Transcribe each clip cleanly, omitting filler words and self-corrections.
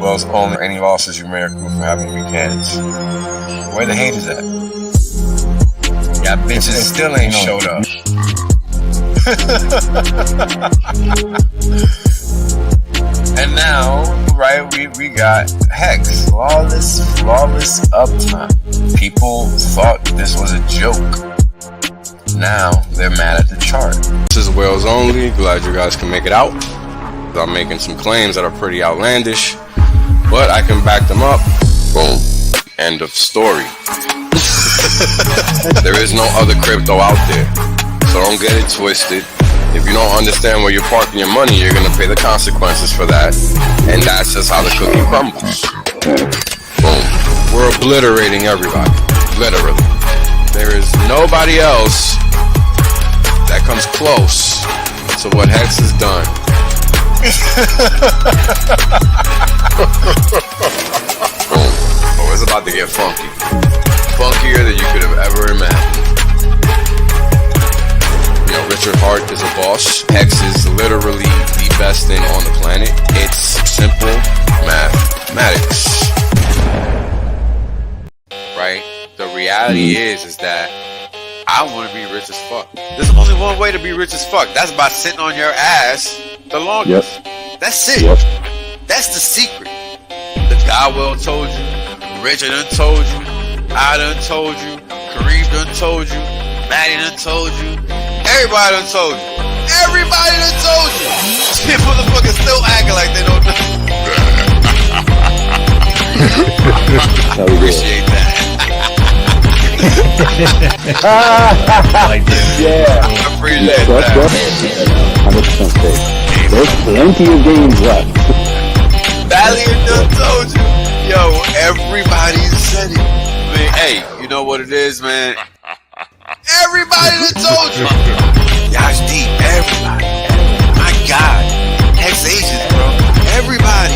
Wells only any losses you may accrue for having weekends. Where the haters at? Yeah, bitches still ain't showed up. And now, right, we got Hex, flawless uptime. People thought this was a joke. Now they're mad at the chart. This is Wales Only. Glad you guys can make it out. I'm making some claims that are pretty outlandish, but I can back them up. Boom. End of story. There is no other crypto out there, so don't get it twisted. If you don't understand where you're parking your money, you're gonna pay the consequences for that, and that's just how the cookie crumbles. Boom. We're obliterating everybody, literally. There is nobody else that comes close to what Hex has done. Boom. Oh, it's about to get funky. Funkier than you could have ever imagined. You know, Richard Hart is a boss. Hex is literally the best thing on the planet. It's simple mathematics. Right? The reality is that I want to be rich as fuck. There's only one way to be rich as fuck. That's by sitting on your ass the longest. Yep. That's it. Yep. That's the secret. The guy well told you. Richard done told you. I done told you. Kareem done told you. Maddie done told you. Everybody done told you. Everybody done told you. Shit, motherfuckers still acting like they don't know. Appreciate that. Yeah. I appreciate that. 100% safe. There's plenty of games left. Valiant done told you. Yo, everybody said it. Man, hey, you know what it is, man? Everybody done told you. Yash deep, everybody. My God. Ex-Asians, bro. Everybody.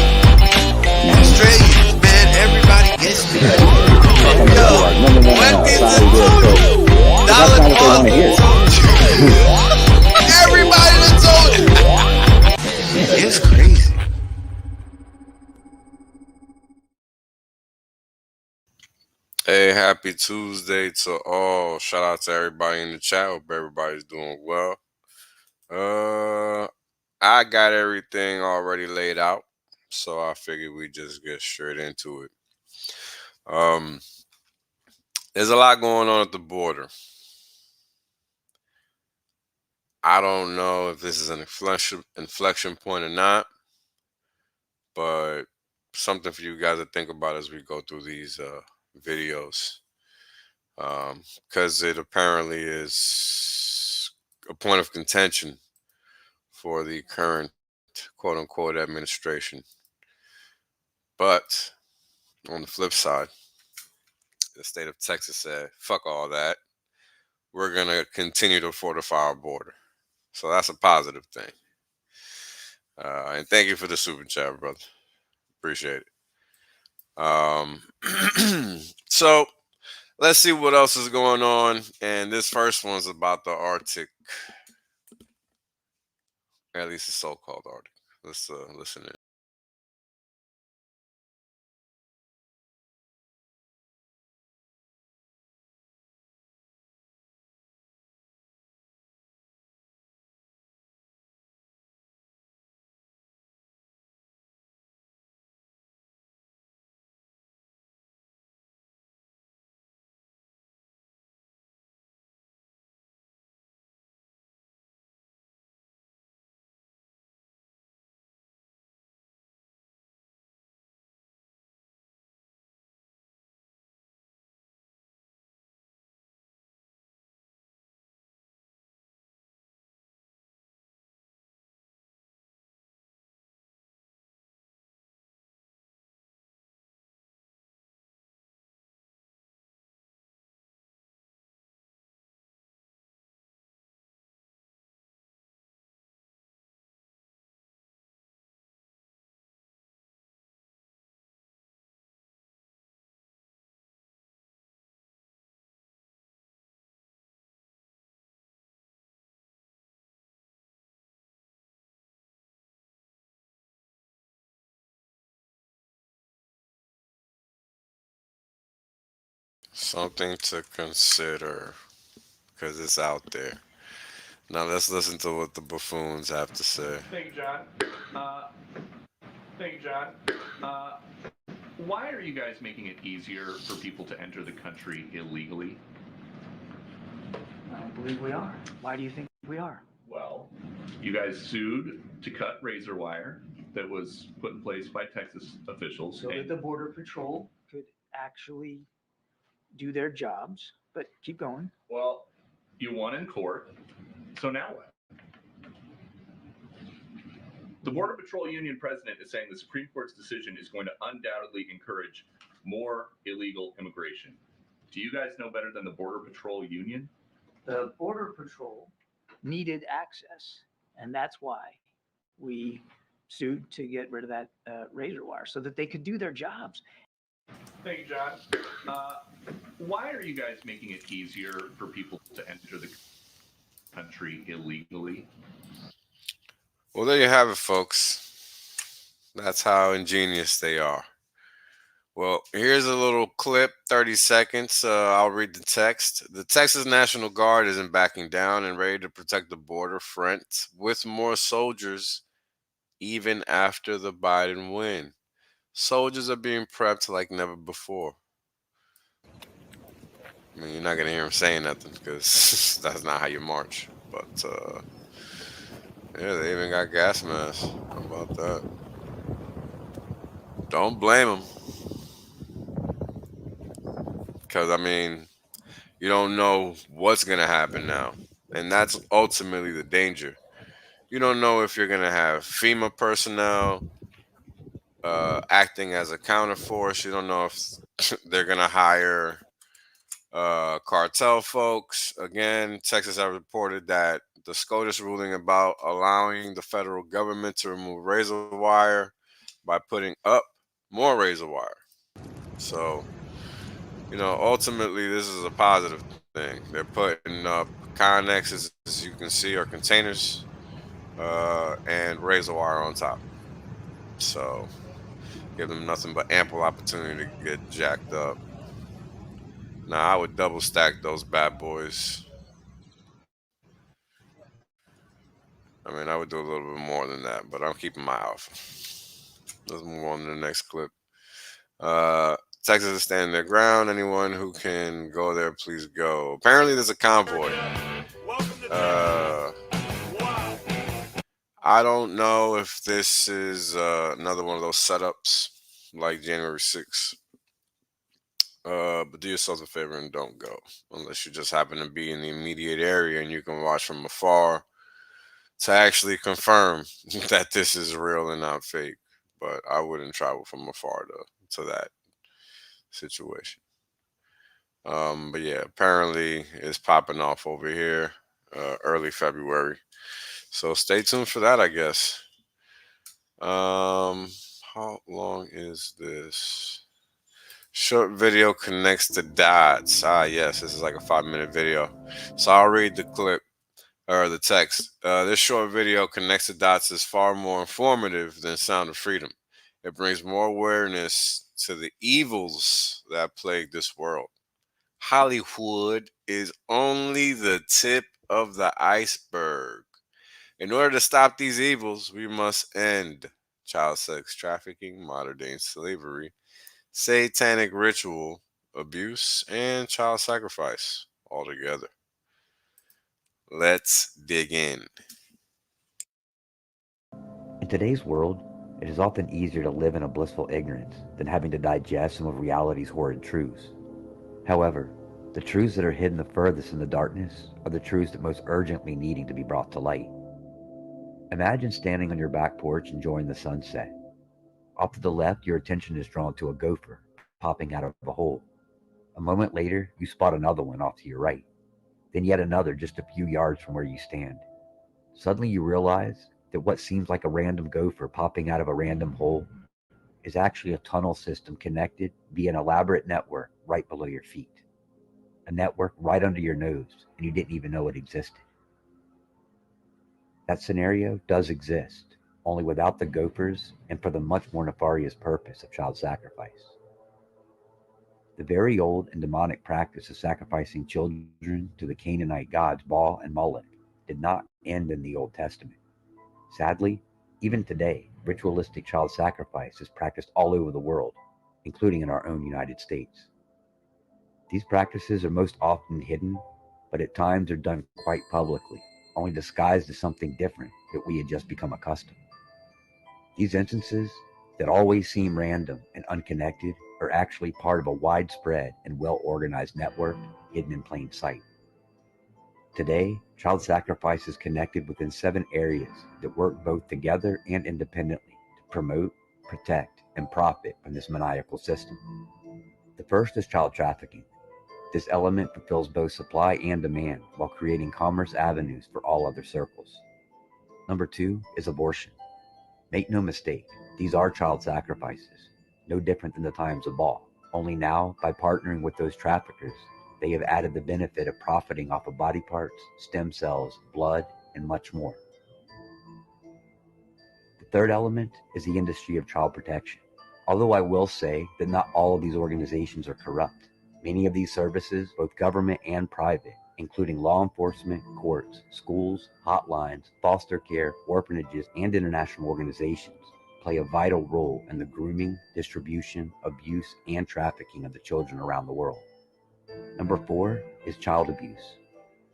Australians, man. Everybody gets me. Yo, when is it told you? Dollar told you. Everybody done told you. It's crazy. Hey, happy Tuesday to all. Shout out to everybody in the chat. Hope everybody's doing well. I got everything already laid out, so I figured we just get straight into it. There's a lot going on at the border. I don't know if this is an inflection point or not, but something for you guys to think about as we go through these videos, because it apparently is a point of contention for the current quote-unquote administration. But on the flip side, the state of Texas said, fuck all that. We're going to continue to fortify our border. So that's a positive thing. And thank you for the super chat, brother. Appreciate it. So let's see what else is going on. And this first one's about the Arctic. At least the so-called Arctic. Let's listen in. Something to consider because it's out there. Now let's listen to what the buffoons have to say. Thank you, John. Uh, Thank you, John. Uh, why are you guys making it easier for people to enter the country illegally? I don't believe we are. Why do you think we are? Well, you guys sued to cut razor wire that was put in place by Texas officials. So that the Border Patrol could actually do their jobs. But keep going. Well, you won in court. So now what? The Border Patrol Union president is saying the Supreme Court's decision is going to undoubtedly encourage more illegal immigration. Do you guys know better than the Border Patrol Union? The Border Patrol needed access, and that's why we sued to get rid of that razor wire so that they could do their jobs. Thank you, John. Why are you guys making it easier for people to enter the country illegally? Well, there you have it, folks. That's how ingenious they are. Well, here's a little clip, 30 seconds. I'll read the text. The Texas National Guard isn't backing down and ready to protect the border front with more soldiers even after the Biden win. Soldiers are being prepped like never before. I mean, you're not going to hear him saying nothing because that's not how you march. But, yeah, they even got gas masks. How about that? Don't blame them. Because, I mean, you don't know what's going to happen now. And that's ultimately the danger. You don't know if you're going to have FEMA personnel acting as a counterforce. You don't know if they're going to hire cartel folks. Again, Texas has reported that the SCOTUS ruling about allowing the federal government to remove razor wire by putting up more razor wire. So, ultimately, this is a positive thing. They're putting up connexes, as you can see, or containers, and razor wire on top. So, give them nothing but ample opportunity to get jacked up. Now, I would double stack those bad boys. I mean, I would do a little bit more than that, but I'm keeping my eye. Let's move on to the next clip. Texas is standing their ground. Anyone who can go there, please go. Apparently, there's a convoy. I don't know if this is another one of those setups like January 6th. But do yourselves a favor and don't go unless you just happen to be in the immediate area and you can watch from afar to actually confirm that this is real and not fake. But I wouldn't travel from afar to that situation. But yeah, apparently it's popping off over here early February. So stay tuned for that, I guess. How long is this? Short video connects the dots. Yes, this is like a 5-minute video. So I'll read the clip or the text. This short video connects the dots is far more informative than Sound of Freedom. It brings more awareness to the evils that plague this world. Hollywood is only the tip of the iceberg. In order to stop these evils, we must end child sex trafficking, modern day slavery, satanic ritual, abuse, and child sacrifice altogether. Let's dig in. In today's world, it is often easier to live in a blissful ignorance than having to digest some of reality's horrid truths. However, the truths that are hidden the furthest in the darkness are the truths that most urgently needing to be brought to light. Imagine standing on your back porch enjoying the sunset. Off to the left, your attention is drawn to a gopher popping out of a hole. A moment later, you spot another one off to your right, then yet another just a few yards from where you stand. Suddenly you realize that what seems like a random gopher popping out of a random hole is actually a tunnel system connected via an elaborate network right below your feet. A network right under your nose, and you didn't even know it existed. That scenario does exist, only without the gophers and for the much more nefarious purpose of child sacrifice. The very old and demonic practice of sacrificing children to the Canaanite gods Baal and Moloch did not end in the Old Testament. Sadly, even today, ritualistic child sacrifice is practiced all over the world, including in our own United States. These practices are most often hidden, but at times are done quite publicly, only disguised as something different that we had just become accustomed. These instances that always seem random and unconnected are actually part of a widespread and well-organized network hidden in plain sight. Today, child sacrifice is connected within 7 areas that work both together and independently to promote, protect, and profit from this maniacal system. The first is child trafficking. This element fulfills both supply and demand while creating commerce avenues for all other circles. Number 2 is abortion. Make no mistake, these are child sacrifices, no different than the times of Baal. Only now, by partnering with those traffickers, they have added the benefit of profiting off of body parts, stem cells, blood, and much more. The third element is the industry of child protection. Although I will say that not all of these organizations are corrupt, many of these services, both government and private, including law enforcement, courts, schools, hotlines, foster care, orphanages, and international organizations, play a vital role in the grooming, distribution, abuse, and trafficking of the children around the world. Number 4 is child abuse.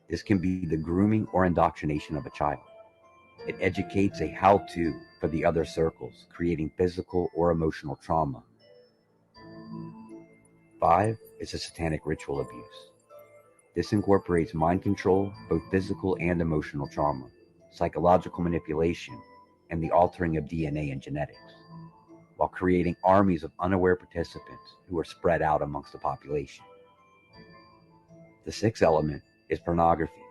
This can be the grooming or indoctrination of a child. It educates a how-to for the other circles, creating physical or emotional trauma. 5 is the satanic ritual abuse. This incorporates mind control, both physical and emotional trauma, psychological manipulation, and the altering of DNA and genetics, while creating armies of unaware participants who are spread out amongst the population. The 6th element is pornography.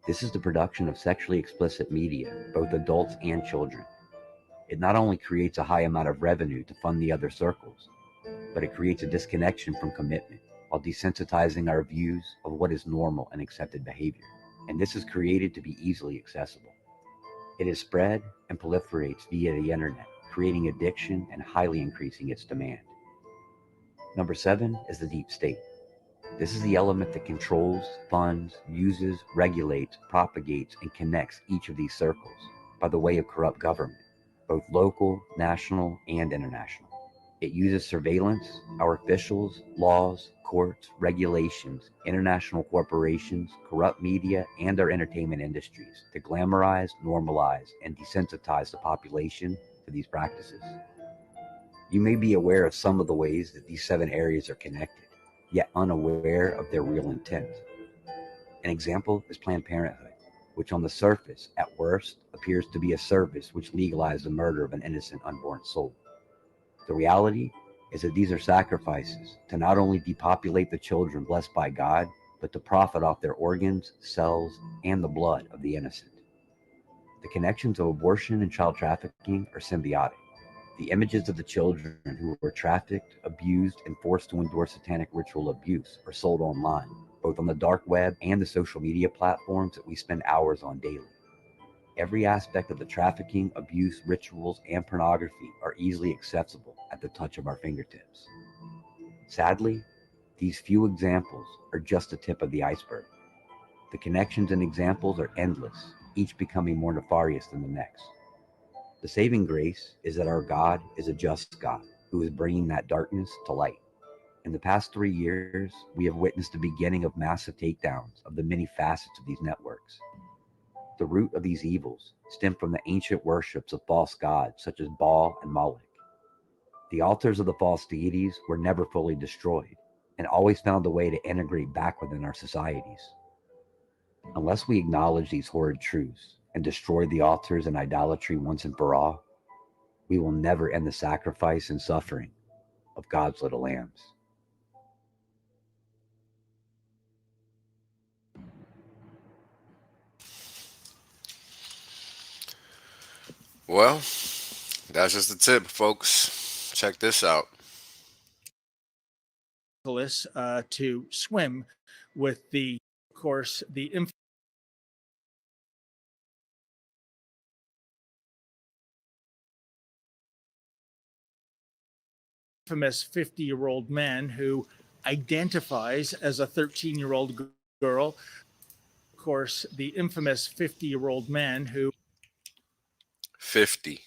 This is the production of sexually explicit media, both adults and children. It not only creates a high amount of revenue to fund the other circles, but it creates a disconnection from commitment, while desensitizing our views of what is normal and accepted behavior. And this is created to be easily accessible. It is spread and proliferates via the internet, creating addiction and highly increasing its demand. Number 7 is the deep state. This is the element that controls, funds, uses, regulates, propagates, and connects each of these circles by the way of corrupt government, both local, national, and international. It uses surveillance, our officials, laws, courts, regulations, international corporations, corrupt media, and our entertainment industries to glamorize, normalize, and desensitize the population to these practices. You may be aware of some of the ways that these 7 areas are connected, yet unaware of their real intent. An example is Planned Parenthood, which on the surface, at worst, appears to be a service which legalizes the murder of an innocent unborn soul. The reality is that these are sacrifices to not only depopulate the children blessed by God, but to profit off their organs, cells, and the blood of the innocent. The connections of abortion and child trafficking are symbiotic. The images of the children who were trafficked, abused, and forced to endure satanic ritual abuse are sold online, both on the dark web and the social media platforms that we spend hours on daily. Every aspect of the trafficking, abuse, rituals, and pornography are easily accessible at the touch of our fingertips. Sadly, these few examples are just the tip of the iceberg. The connections and examples are endless, each becoming more nefarious than the next. The saving grace is that our God is a just God who is bringing that darkness to light. In the past 3 years, we have witnessed the beginning of massive takedowns of the many facets of these networks. The root of these evils stem from the ancient worships of false gods such as Baal and Moloch. The altars of the false deities were never fully destroyed and always found a way to integrate back within our societies. Unless we acknowledge these horrid truths and destroy the altars and idolatry once and for all, we will never end the sacrifice and suffering of God's little lambs. Well, that's just the tip, folks. Check this out. To swim with the, of course, the infamous 50-year-old man who identifies as a 13-year-old girl. Of course, the infamous 50-year-old man who 50.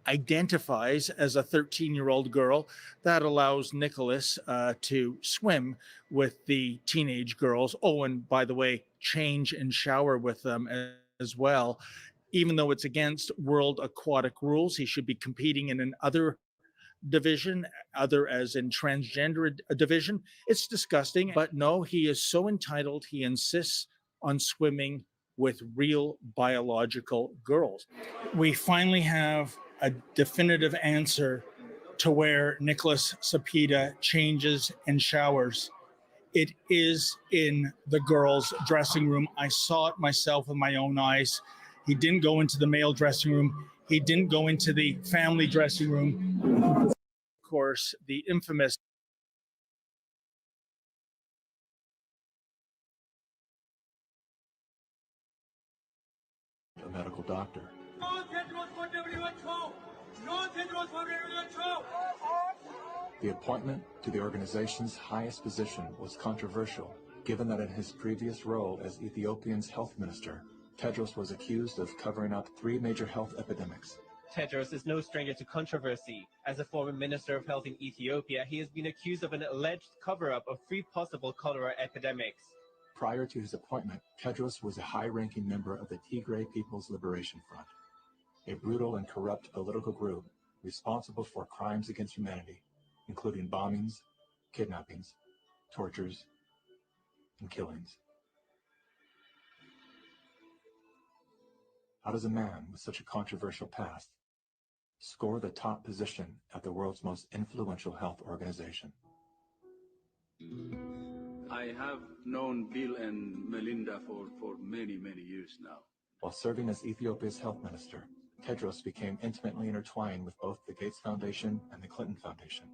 identifies as a 13-year-old girl. That allows Nicholas to swim with the teenage girls. Oh, and by the way, change and shower with them as well. Even though it's against world aquatic rules, he should be competing in an other division, other as in transgender division. It's disgusting, but no, he is so entitled. He insists on swimming with real biological girls. We finally have a definitive answer to where Nicholas Cepeda changes and showers. It is in the girls' dressing room. I saw it myself with my own eyes. He didn't go into the male dressing room. He didn't go into the family dressing room. Of course, the infamous a medical doctor. The appointment to the organization's highest position was controversial, given that in his previous role as Ethiopia's health minister, Tedros was accused of covering up 3 major health epidemics. Tedros is no stranger to controversy. As a former Minister of Health in Ethiopia, he has been accused of an alleged cover-up of 3 possible cholera epidemics. Prior to his appointment, Tedros was a high-ranking member of the Tigray People's Liberation Front, a brutal and corrupt political group responsible for crimes against humanity, including bombings, kidnappings, tortures, and killings. How does a man with such a controversial past score the top position at the world's most influential health organization? I have known Bill and Melinda for many, many years now. While serving as Ethiopia's health minister, Tedros became intimately intertwined with both the Gates Foundation and the Clinton Foundation.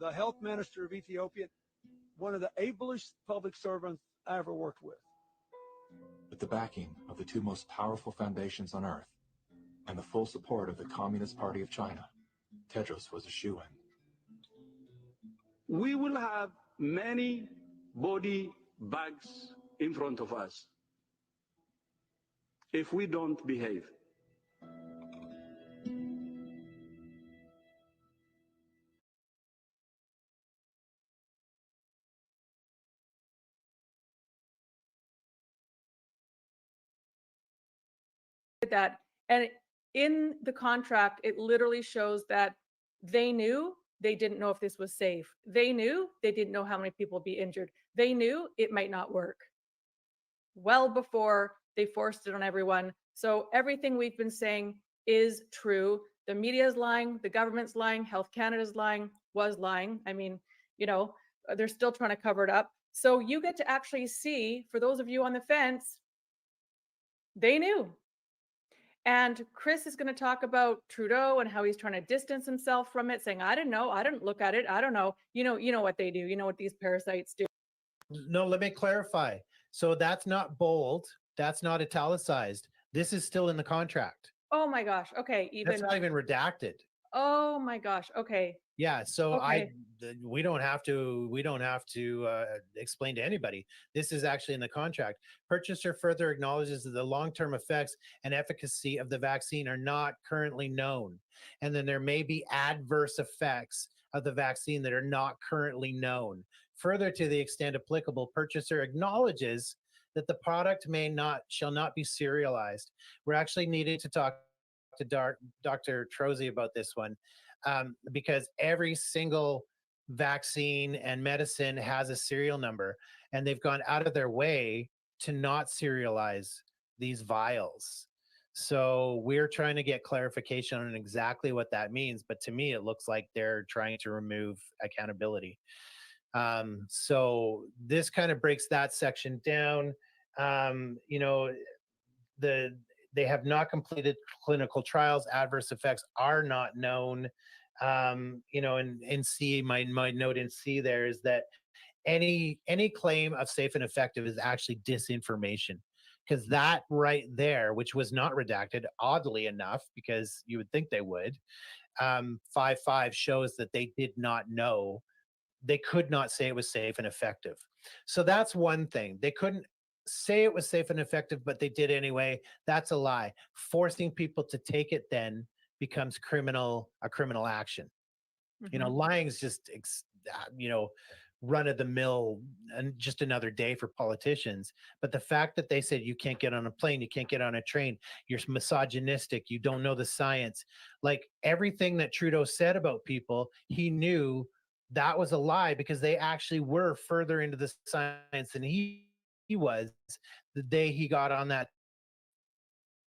The health minister of Ethiopia, one of the ablest public servants I ever worked with. With the backing of the 2 most powerful foundations on earth and the full support of the Communist Party of China, Tedros was a shoo-in. We will have many body bags in front of us if we don't behave. That, and in the contract it literally shows that they knew they didn't know if this was safe. They knew they didn't know how many people would be injured. They knew it might not work well before they forced it on everyone. So everything we've been saying is true. The media is lying, the government's lying, Health Canada's lying, was lying. I mean, you know, they're still trying to cover it up. So you get to actually see, for those of you on the fence, they knew. And Chris is going to talk about Trudeau and how he's trying to distance himself from it, saying, I didn't know, I didn't look at it, I don't know. You know what they do. You know what these parasites do. No, let me clarify. So that's not bold. That's not italicized. This is still in the contract. Oh my gosh. Okay. That's not even redacted. Oh my gosh. Okay. Yeah. So Okay. we don't have to explain to anybody. This is actually in the contract. Purchaser further acknowledges that the long-term effects and efficacy of the vaccine are not currently known. And then there may be adverse effects of the vaccine that are not currently known. Further, to the extent applicable, purchaser acknowledges that the product shall not be serialized. We're actually needing to talk to Dr. Trozy about this one, because every single vaccine and medicine has a serial number, and they've gone out of their way to not serialize these vials. So we're trying to get clarification on exactly what that means. But to me, it looks like they're trying to remove accountability. So this kind of breaks that section down. You know, they have not completed clinical trials. Adverse effects are not known. You know, in C, my note in C there is that any claim of safe and effective is actually disinformation. because that right there, which was not redacted, oddly enough, because you would think they would, 5.5 shows that they did not know. They could not say it was safe and effective. So that's one thing. They couldn't say it was safe and effective, but they did anyway. That's a lie. Forcing people to take it then becomes a criminal action. You know, lying is just, run of the mill and just another day for politicians. But the fact that they said you can't get on a plane, you can't get on a train, you're misogynistic, you don't know the science, like everything that Trudeau said about people, he knew that was a lie because they actually were further into the science than he was the day he got on that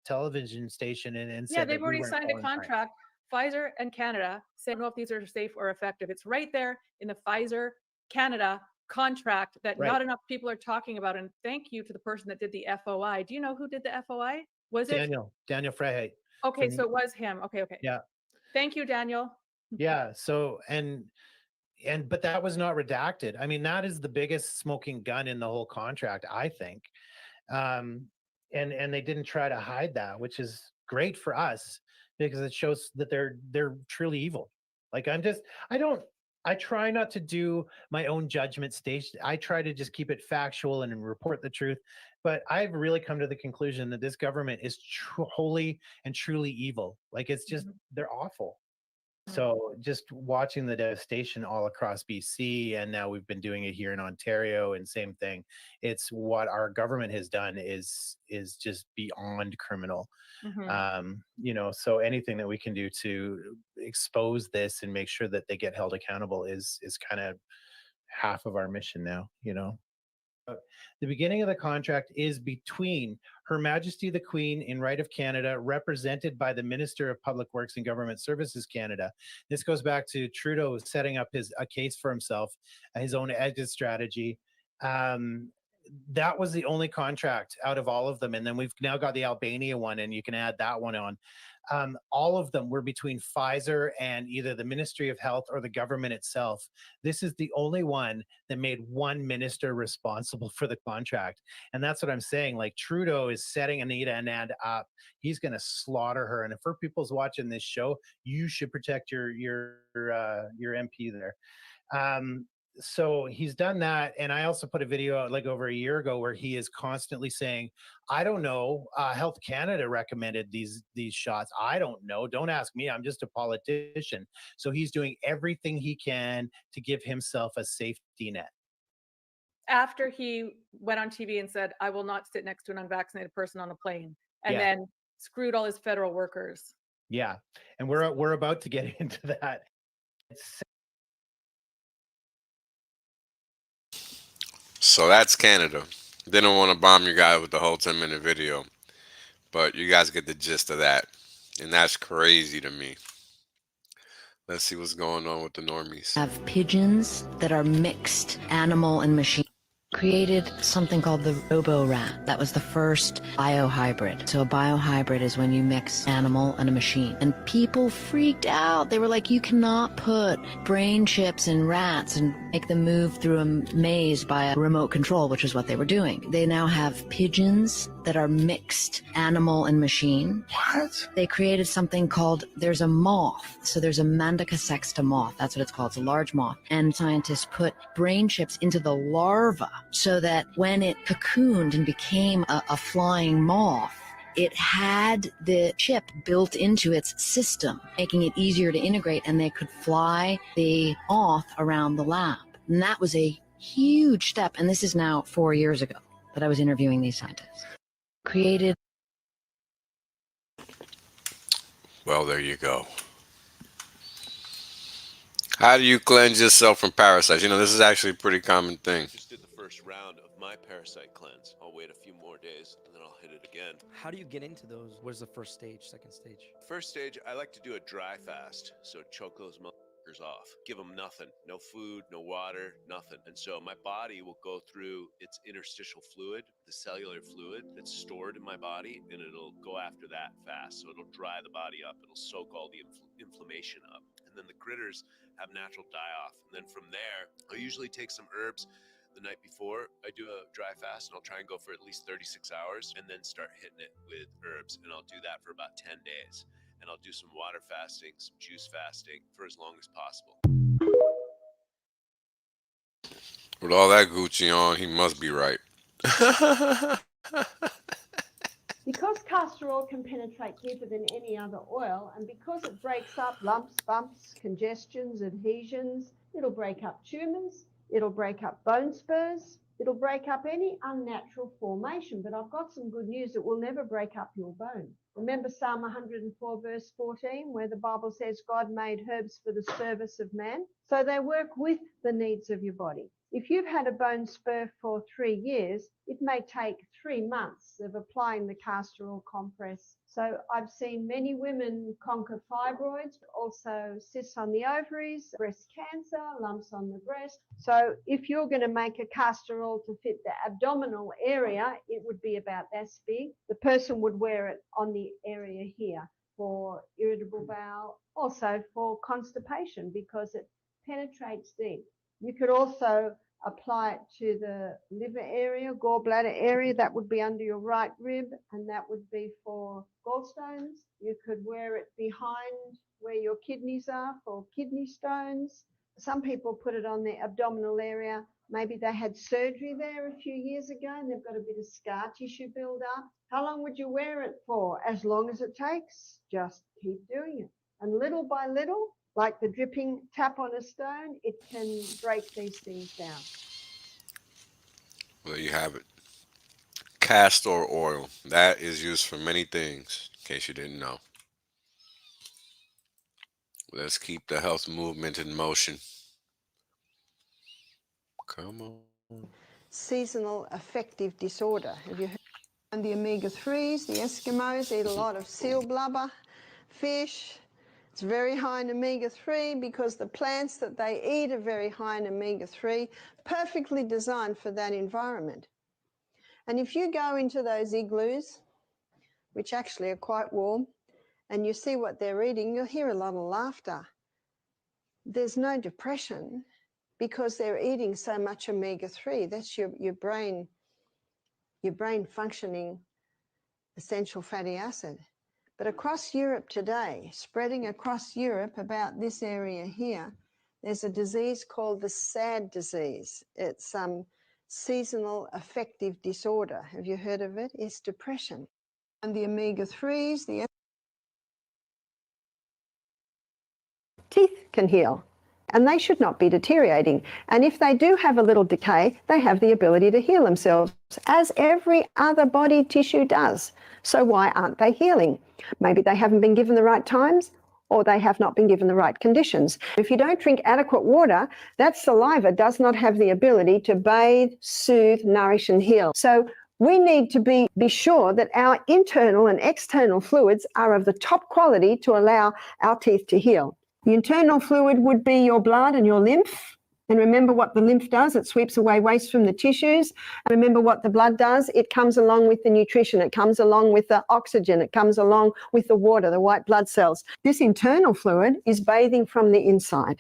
television station and Yeah, said they've that we already weren't signed a following science. contract. Pfizer and Canada say, I don't know if these are safe or effective. It's right there in the Pfizer Canada contract that Right. not enough people are talking about. And thank you to the person that did the FOI. Do you know who did the FOI? Was it? Daniel Freyheit. Okay, from- so it was him. Okay. Yeah. Thank you, Daniel. Yeah. So, but that was not redacted. I mean, that is the biggest smoking gun in the whole contract, I think. And they didn't try to hide that, which is great for us because it shows that they're truly evil. Like I try not to do my own judgment stage. I try to just keep it factual and report the truth. But I've really come to the conclusion that this government is wholly and truly evil. Like it's just, they're awful. So just watching the devastation all across BC, and now we've been doing it here in Ontario, and same thing. It's what our government has done is just beyond criminal. So anything that we can do to expose this and make sure that they get held accountable is kind of half of our mission now. The beginning of the contract is between Her Majesty the Queen in Right of Canada, represented by the Minister of Public Works and Government Services Canada. This goes back to Trudeau setting up a case for himself, his own exit strategy. That was the only contract out of all of them. And then we've now got the Albania one, and you can add that one on. All of them were between Pfizer and either the Ministry of Health or the government itself. This is the only one that made one minister responsible for the contract. And that's what I'm saying. Like Trudeau is setting Anita Anand up. He's going to slaughter her. And if her people's watching this show, you should protect your MP there. So he's done that. And I also put a video out like over a year ago where he is constantly saying, I don't know, Health Canada recommended these shots. I don't know. Don't ask me. I'm just a politician. So he's doing everything he can to give himself a safety net. After he went on TV and said, I will not sit next to an unvaccinated person on a plane, and then screwed all his federal workers. Yeah. And we're about to get into that. So that's Canada. They don't want to bomb you guys with the whole 10-minute video, but you guys get the gist of that. And that's crazy to me. Let's see what's going on with the normies. Have pigeons that are mixed animal and machine. Created something called the Robo-Rat. That was the first biohybrid. So a biohybrid is when you mix animal and a machine. And people freaked out. They were like, you cannot put brain chips in rats and make them move through a maze by a remote control, which is what they were doing. They now have pigeons that are mixed animal and machine. What? They created something called, there's a moth. So there's a Manduca sexta moth. That's what it's called. It's a large moth. And scientists put brain chips into the larva so that when it cocooned and became a flying moth, it had the chip built into its system, making it easier to integrate, and they could fly the moth around the lab. And that was a huge step. And this is now 4 years ago that I was interviewing these scientists. Created. Well, there you go. How do you cleanse yourself from parasites? You know, this is actually a pretty common thing. Just did the first round of my parasite cleanse. I'll wait a few more days and then I'll hit it again. How do you get into those? What is the first stage, second stage? First stage, I like to do a dry fast. So choke those motherfuckers off. Give them nothing. No food, no water, nothing. And so my body will go through its interstitial fluid, the cellular fluid that's stored in my body, and it'll go after that fast. So it'll dry the body up. It'll soak all the inflammation up. And then the critters have natural die-off. And then from there, I'll usually take some herbs the night before I do a dry fast, and I'll try and go for at least 36 hours and then start hitting it with herbs. And I'll do that for about 10 days. And I'll do some water fasting, some juice fasting for as long as possible. With all that Gucci on, he must be right. Because castor oil can penetrate deeper than any other oil, and because it breaks up lumps, bumps, congestions, adhesions, it'll break up tumours, it'll break up bone spurs, it'll break up any unnatural formation. But I've got some good news, it will never break up your bone. Remember Psalm 104 verse 14, where the Bible says God made herbs for the service of man? So they work with the needs of your body. If you've had a bone spur for 3 years, it may take 3 months of applying the castor oil compress. So I've seen many women conquer fibroids, also cysts on the ovaries, breast cancer, lumps on the breast. So if you're going to make a castor oil to fit the abdominal area, it would be about this big. The person would wear it on the area here for irritable bowel, also for constipation, because it penetrates deep. You could also apply it to the liver area, gallbladder area, that would be under your right rib, and that would be for gallstones. You could wear it behind where your kidneys are for kidney stones. Some people put it on the abdominal area. Maybe they had surgery there a few years ago and they've got a bit of scar tissue build up. How long would you wear it for? As long as it takes. Just keep doing it. And little by little, like the dripping tap on a stone, it can break these things down. Well, there you have it. Castor oil. That is used for many things, in case you didn't know. Let's keep the health movement in motion. Come on. Seasonal affective disorder. Have you heard? And the omega-3s, the Eskimos eat a lot of seal blubber, fish. It's very high in omega-3 because the plants that they eat are very high in omega-3, perfectly designed for that environment. And if you go into those igloos, which actually are quite warm, and you see what they're eating, you'll hear a lot of laughter. There's no depression because they're eating so much omega-3. That's your brain functioning essential fatty acid. But across Europe today, spreading across Europe about this area here, there's a disease called the SAD disease. It's seasonal affective disorder. Have you heard of it? It's depression. And the omega-3s, the teeth can heal. And they should not be deteriorating. And if they do have a little decay, they have the ability to heal themselves, as every other body tissue does. So why aren't they healing? Maybe they haven't been given the right times, or they have not been given the right conditions. If you don't drink adequate water, that saliva does not have the ability to bathe, soothe, nourish, and heal. So we need to be sure that our internal and external fluids are of the top quality to allow our teeth to heal. The internal fluid would be your blood and your lymph. And remember what the lymph does, it sweeps away waste from the tissues. And remember what the blood does, it comes along with the nutrition, it comes along with the oxygen, it comes along with the water, the white blood cells. This internal fluid is bathing from the inside.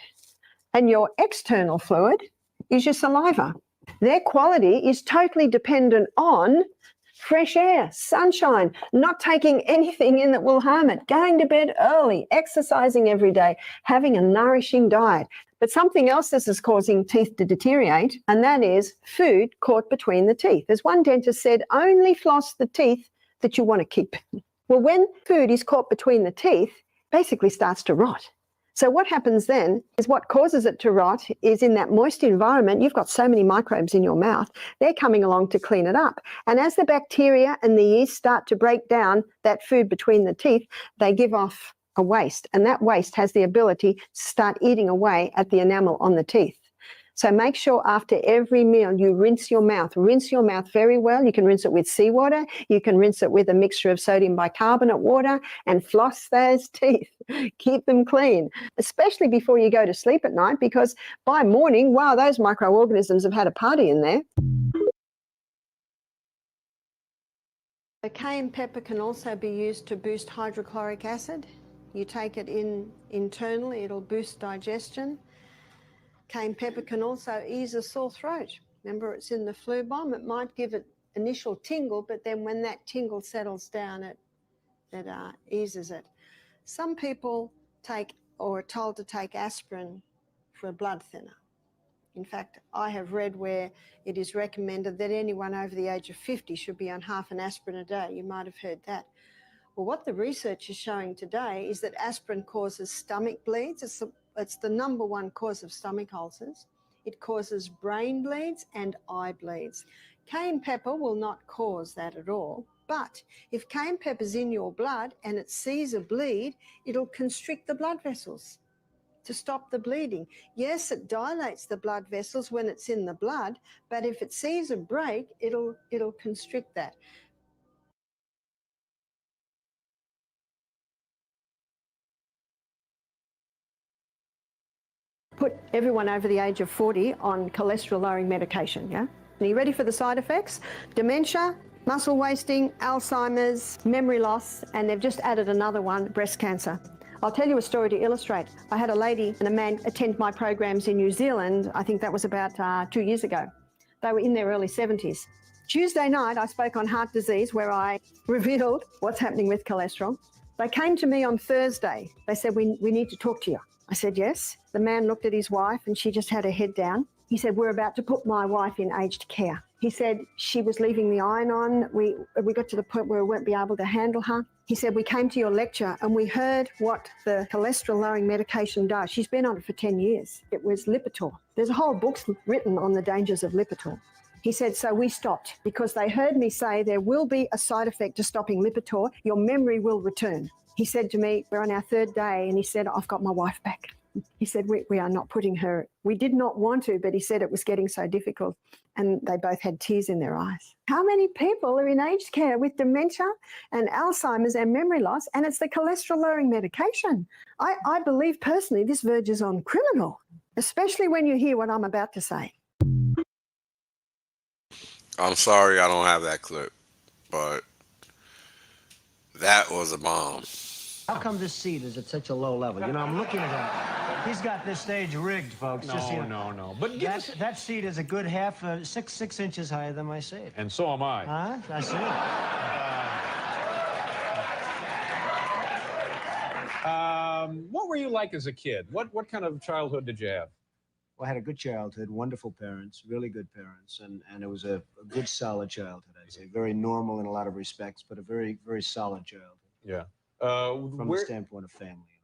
And your external fluid is your saliva. Their quality is totally dependent on fresh air, sunshine, not taking anything in that will harm it, going to bed early, exercising every day, having a nourishing diet. But something else this is causing teeth to deteriorate, and that is food caught between the teeth. As one dentist said, only floss the teeth that you want to keep. Well, when food is caught between the teeth, it basically starts to rot. So what happens then is what causes it to rot is in that moist environment, you've got so many microbes in your mouth, they're coming along to clean it up. And as the bacteria and the yeast start to break down that food between the teeth, they give off a waste. And that waste has the ability to start eating away at the enamel on the teeth. So make sure after every meal you rinse your mouth. Rinse your mouth very well. You can rinse it with seawater. You can rinse it with a mixture of sodium bicarbonate water and floss those teeth. Keep them clean, especially before you go to sleep at night, because by morning, wow, those microorganisms have had a party in there. The cayenne pepper can also be used to boost hydrochloric acid. You take it in internally, it'll boost digestion. Cayenne pepper can also ease a sore throat. Remember, it's in the flu bomb. It might give it initial tingle, but then when that tingle settles down, it eases it. Some people take or are told to take aspirin for a blood thinner. In fact, I have read where it is recommended that anyone over the age of 50 should be on half an aspirin a day. You might have heard that. Well, what the research is showing today is that aspirin causes stomach bleeds. It's the number one cause of stomach ulcers. It causes brain bleeds and eye bleeds. Cayenne pepper will not cause that at all, but if cayenne pepper's in your blood and it sees a bleed, it'll constrict the blood vessels to stop the bleeding. Yes, it dilates the blood vessels when it's in the blood, but if it sees a break, it'll constrict that. Put everyone over the age of 40 on cholesterol-lowering medication, yeah? Are you ready for the side effects? Dementia, muscle wasting, Alzheimer's, memory loss, and they've just added another one, breast cancer. I'll tell you a story to illustrate. I had a lady and a man attend my programs in New Zealand. I think that was about 2 years ago. They were in their early 70s. Tuesday night, I spoke on heart disease where I revealed what's happening with cholesterol. They came to me on Thursday. They said, we need to talk to you. I said, yes. The man looked at his wife and she just had her head down. He said, we're about to put my wife in aged care. He said she was leaving the iron on. We got to the point where we won't be able to handle her. He said, we came to your lecture and we heard what the cholesterol-lowering medication does. She's been on it for 10 years. It was Lipitor. There's a whole book written on the dangers of Lipitor. He said, so we stopped because they heard me say there will be a side effect to stopping Lipitor. Your memory will return. He said to me, we're on our third day, and he said, I've got my wife back. He said, we are not putting her, we did not want to, but he said it was getting so difficult. And they both had tears in their eyes. How many people are in aged care with dementia and Alzheimer's and memory loss, and it's the cholesterol-lowering medication? I believe personally this verges on criminal, especially when you hear what I'm about to say. I'm sorry I don't have that clip, but that was a bomb. How come this seat is at such a low level? You know, I'm looking at that. He's got this stage rigged, folks. No. But that seat is a good six inches higher than my seat. And so am I. Huh? I see. What were you like as a kid? What kind of childhood did you have? Well, I had a good childhood, wonderful parents, really good parents, and it was a good, solid childhood, I'd say. Very normal in a lot of respects, but a very, very solid childhood. Yeah. From the standpoint of family.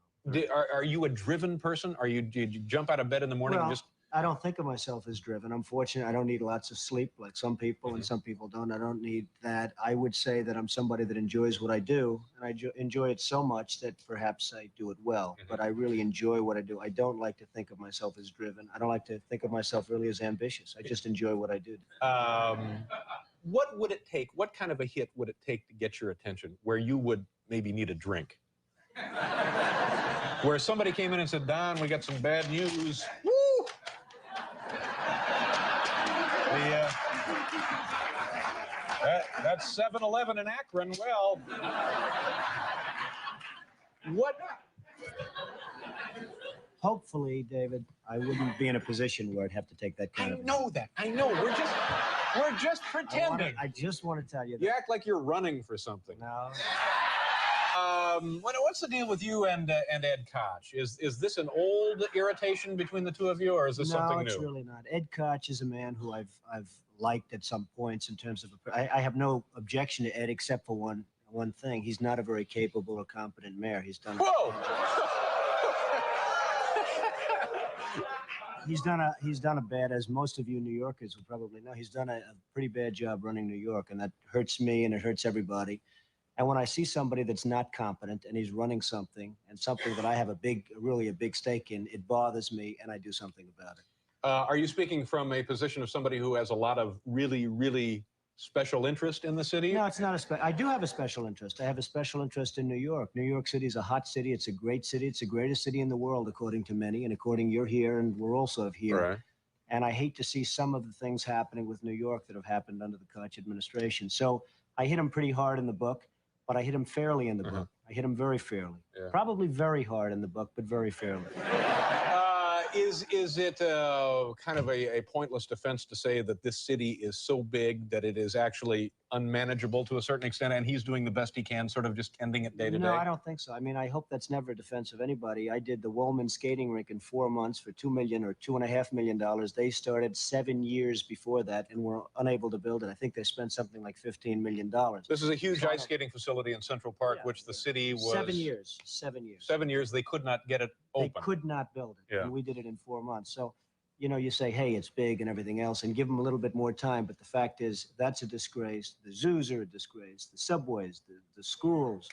Are you a driven person? Did you jump out of bed in the morning and just... I don't think of myself as driven. I'm fortunate. I don't need lots of sleep like some people, and some people don't. I don't need that. I would say that I'm somebody that enjoys what I do, and I enjoy it so much that perhaps I do it well. But I really enjoy what I do. I don't like to think of myself as driven. I don't like to think of myself really as ambitious. I just enjoy what I do. What would it take? What kind of a hit would it take to get your attention where you would maybe need a drink? Where somebody came in and said, Don, we got some bad news. Woo! That's 7-Eleven in Akron. Well, what? Hopefully, David, I wouldn't be in a position where I'd have to take that kind of... I know that. I know. We're just pretending. I just want to tell you that. You act like you're running for something. No. What's the deal with you and Ed Koch? Is this an old irritation between the two of you, or is this something new? No, it's really not. Ed Koch is a man who I've liked at some points in terms of... I have no objection to Ed except for one thing. He's not a very capable or competent mayor. He's done... Whoa! He's done a bad, as most of you New Yorkers will probably know, he's done a pretty bad job running New York, and that hurts me and it hurts everybody. And when I see somebody that's not competent and he's running something, and something that I have really a big stake in, it bothers me and I do something about it. Are you speaking from a position of somebody who has a lot of really, really special interest in the city? No, it's not I do have a special interest. I have a special interest in New York. New York City is a hot city. It's a great city. It's the greatest city in the world, according to many, and according you're here, and we're also here. Right. And I hate to see some of the things happening with New York that have happened under the Koch administration. So I hit him pretty hard in the book, but I hit him fairly in the book. I hit him very fairly. Yeah. Probably very hard in the book, but very fairly. Is it kind of a pointless defense to say that this city is so big that it is actually unmanageable to a certain extent, and he's doing the best he can, sort of just tending it day to day? No, I don't think so. I mean, I hope that's never a defense of anybody. I did the Woolman skating rink in 4 months for $2 million or $2.5 million. They started 7 years before that and were unable to build it. I think they spent something like $15 million. This is a huge ice skating facility in Central Park, which the city was 7 years. 7 years. 7 years. They could not get it open. They could not build it. Yeah. And we did it in 4 months. So, you know, you say, hey, it's big and everything else, and give them a little bit more time. But the fact is, that's a disgrace. The zoos are a disgrace. The subways, the schools.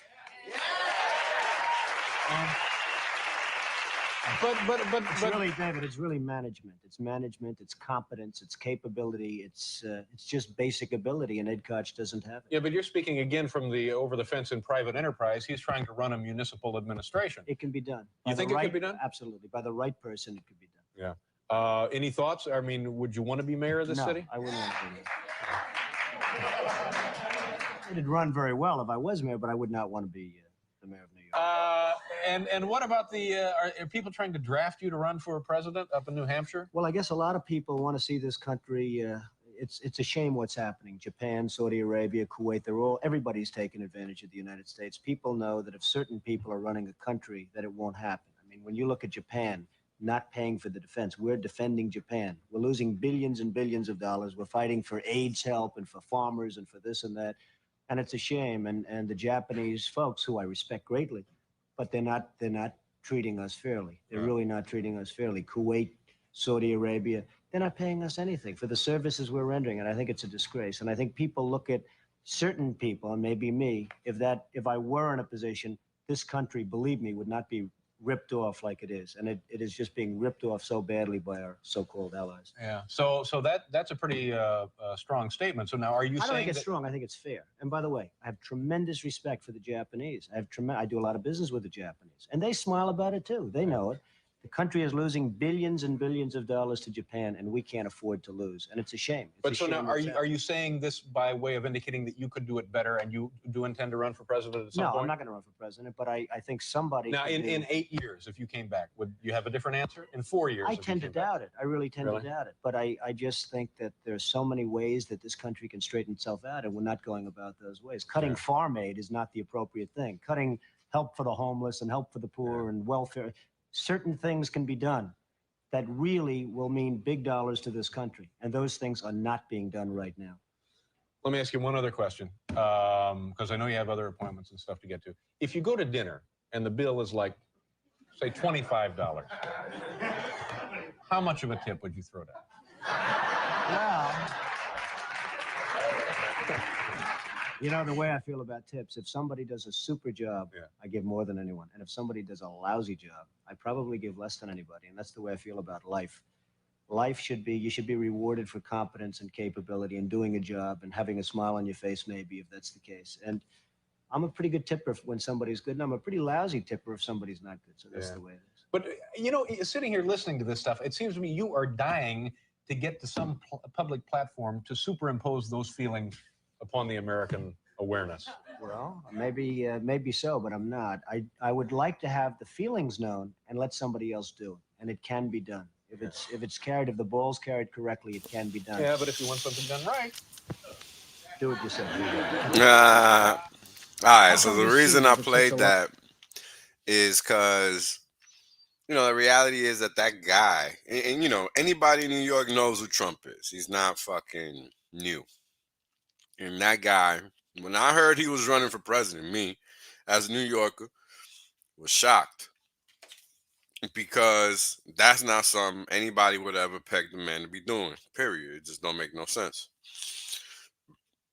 It's really, David, it's really management. It's management, it's competence, it's capability, it's just basic ability, and Ed Koch doesn't have it. Yeah, but you're speaking again from the over the fence in private enterprise. He's trying to run a municipal administration. It can be done. You think it could be done? Absolutely. By the right person, it could be done. Yeah. Any thoughts? I mean, would you want to be mayor of this city? I wouldn't want to be mayor. It'd run very well if I was mayor, but I would not want to be the mayor of New York. And what about the, are people trying to draft you to run for president up in New Hampshire? Well, I guess a lot of people want to see this country. It's a shame what's happening. Japan, Saudi Arabia, Kuwait, everybody's taking advantage of the United States. People know that if certain people are running a country, that it won't happen. I mean, when you look at Japan, not paying for the defense, we're defending Japan. We're losing billions and billions of dollars. We're fighting for AIDS help and for farmers and for this and that. And it's a shame. And the Japanese folks, who I respect greatly, but they're not treating us fairly. They're really not treating us fairly. Kuwait, Saudi Arabia, they're not paying us anything for the services we're rendering. And I think it's a disgrace. And I think people look at certain people, and maybe me, if I were in a position, this country, believe me, would not be ripped off like it is. And it is just being ripped off so badly by our so-called allies. Yeah. So that's a pretty strong statement. So now, are you I don't saying think it's that, strong. I think it's fair. And by the way, I have tremendous respect for the Japanese. I do a lot of business with the Japanese, and they smile about it too. They know it. The country is losing billions and billions of dollars to Japan, and we can't afford to lose. And it's a shame. It's but a so shame now, what's are you saying this by way of indicating that you could do it better, and you do intend to run for president at some No, point? I'm not going to run for president, but I think somebody. Now, could in do- 8 years, if you came back, would you have a different answer? In 4 years? I if you tend to came back? doubt it. I really tend Really? to doubt it. But I just think that there's so many ways that this country can straighten itself out, and we're not going about those ways. Cutting farm aid is not the appropriate thing. Cutting help for the homeless and help for the poor and welfare. Certain things can be done that really will mean big dollars to this country. And those things are not being done right now. Let me ask you one other question, because I know you have other appointments and stuff to get to. If you go to dinner and the bill is like, say, $25, how much of a tip would you throw down? Well, you know, the way I feel about tips, if somebody does a super job, I give more than anyone. And if somebody does a lousy job, I probably give less than anybody. And that's the way I feel about life. Life should be, you should be rewarded for competence and capability and doing a job and having a smile on your face, maybe, if that's the case. And I'm a pretty good tipper when somebody's good, and I'm a pretty lousy tipper if somebody's not good. So that's the way it is. But, you know, sitting here listening to this stuff, it seems to me you are dying to get to some public platform to superimpose those feelings upon the American awareness. Well, maybe so, but I'm not. I would like to have the feelings known and let somebody else do it, and it can be done. If it's carried, if the ball's carried correctly, it can be done. Yeah, but if you want something done right, do it yourself. All right. So the reason I played that is because, you know, the reality is that guy, and you know, anybody in New York knows who Trump is. He's not fucking new. And that guy, when I heard he was running for president, me, as a New Yorker, was shocked. Because that's not something anybody would ever peg the man to be doing, period. It just don't make no sense.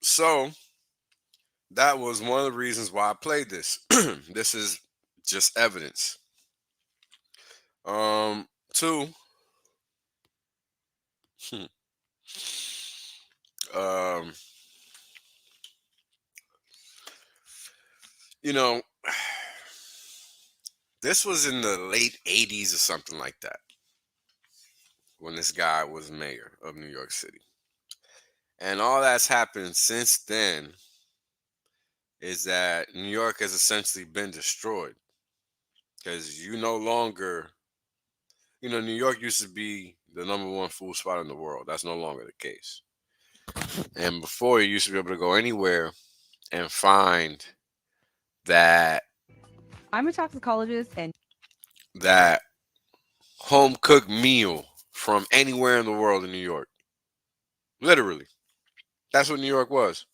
So, that was one of the reasons why I played this. This is just evidence. Two, you know, this was in the late 80s or something like that, when this guy was mayor of New York City. And all that's happened since then is that New York has essentially been destroyed. Because you no longer, You know, New York used to be the #1 food spot in the world. That's no longer the case. And before, you used to be able to go anywhere and find that I'm a toxicologist and that home cooked meal from anywhere in the world in New York. Literally. That's what New York was.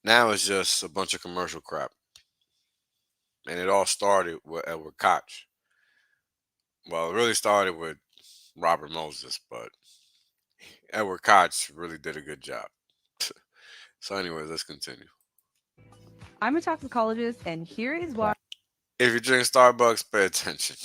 Now it's just a bunch of commercial crap. And it all started with Edward Koch. Well, it really started with Robert Moses, but Edward Koch really did a good job. So anyways, let's continue. I'm a toxicologist, and here is why. If you drink Starbucks, pay attention.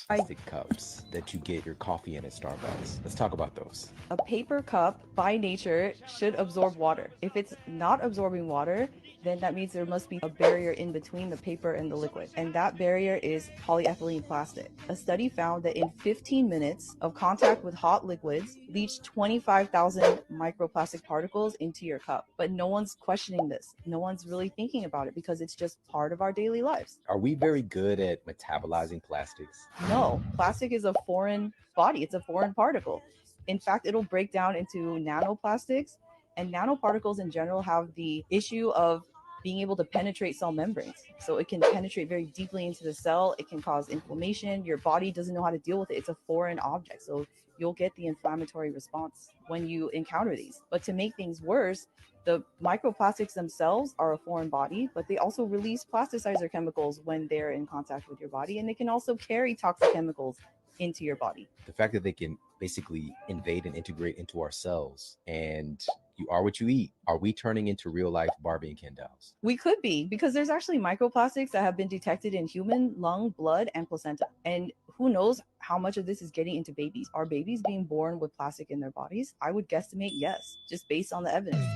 Plastic cups that you get your coffee in at Starbucks. Let's talk about those. A paper cup, by nature, should absorb water. If it's not absorbing water, then that means there must be a barrier in between the paper and the liquid. And that barrier is polyethylene plastic. A study found that in 15 minutes of contact with hot liquids leached 25,000 microplastic particles into your cup. But no one's questioning this. No one's really thinking about it because it's just part of our daily lives. Are we very good at metabolizing plastics? No, plastic is a foreign body. It's a foreign particle. In fact, it'll break down into nanoplastics, and nanoparticles in general have the issue of being able to penetrate cell membranes. So it can penetrate very deeply into the cell. It can cause inflammation. Your body doesn't know how to deal with it. It's a foreign object. So you'll get the inflammatory response when you encounter these. But to make things worse, the microplastics themselves are a foreign body, but they also release plasticizer chemicals when they're in contact with your body. And they can also carry toxic chemicals into your body. The fact that they can basically invade and integrate into our cells, and you are what you eat. Are we turning into real life Barbie and Ken dolls? We could be, because there's actually microplastics that have been detected in human lung, blood, and placenta. And who knows how much of this is getting into babies? Are babies being born with plastic in their bodies? I would guesstimate yes, just based on the evidence.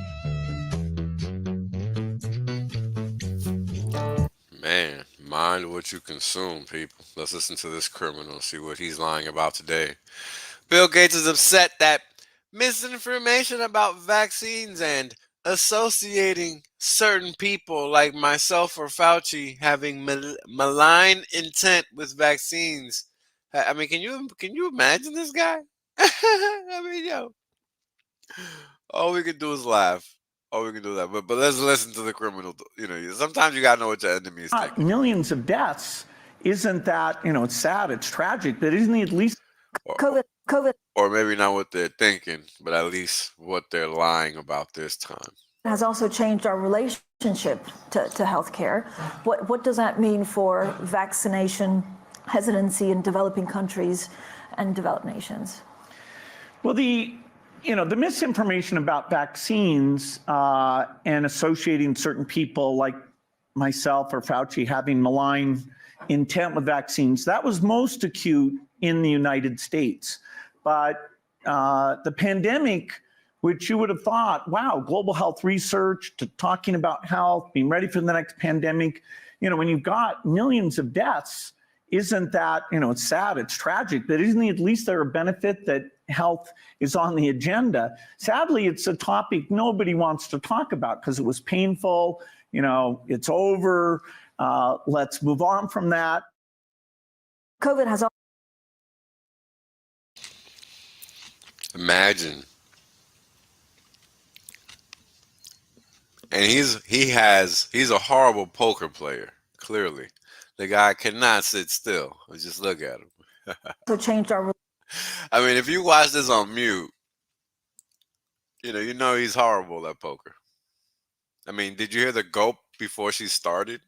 Man, mind what you consume, people. Let's listen to this criminal and see what he's lying about today. Bill Gates is upset that misinformation about vaccines and associating certain people like myself or Fauci having malign intent with vaccines. I mean, can you imagine this guy? I mean, yo, all we can do is laugh. All we can do is that. But let's listen to the criminal. You know, sometimes you gotta know what your enemy is thinking. Millions of deaths. Isn't that, it's sad, it's tragic, but isn't it at least COVID. Or maybe not what they're thinking, but at least what they're lying about this time. Has also changed our relationship to healthcare. What does that mean for vaccination hesitancy in developing countries and developed nations? Well, the misinformation about vaccines and associating certain people like myself or Fauci having malign intent with vaccines, that was most acute in the United States. But the pandemic, which you would have thought, wow, global health research to talking about health, being ready for the next pandemic, when you've got millions of deaths, isn't that, it's sad, it's tragic, but isn't at least there a benefit that health is on the agenda? Sadly, it's a topic nobody wants to talk about because it was painful, it's over, let's move on from that. COVID has. Imagine. And he's a horrible poker player, clearly. The guy cannot sit still. Just look at him. So changed our. I mean, if you watch this on mute, you know he's horrible at poker. I mean, did you hear the gulp before she started?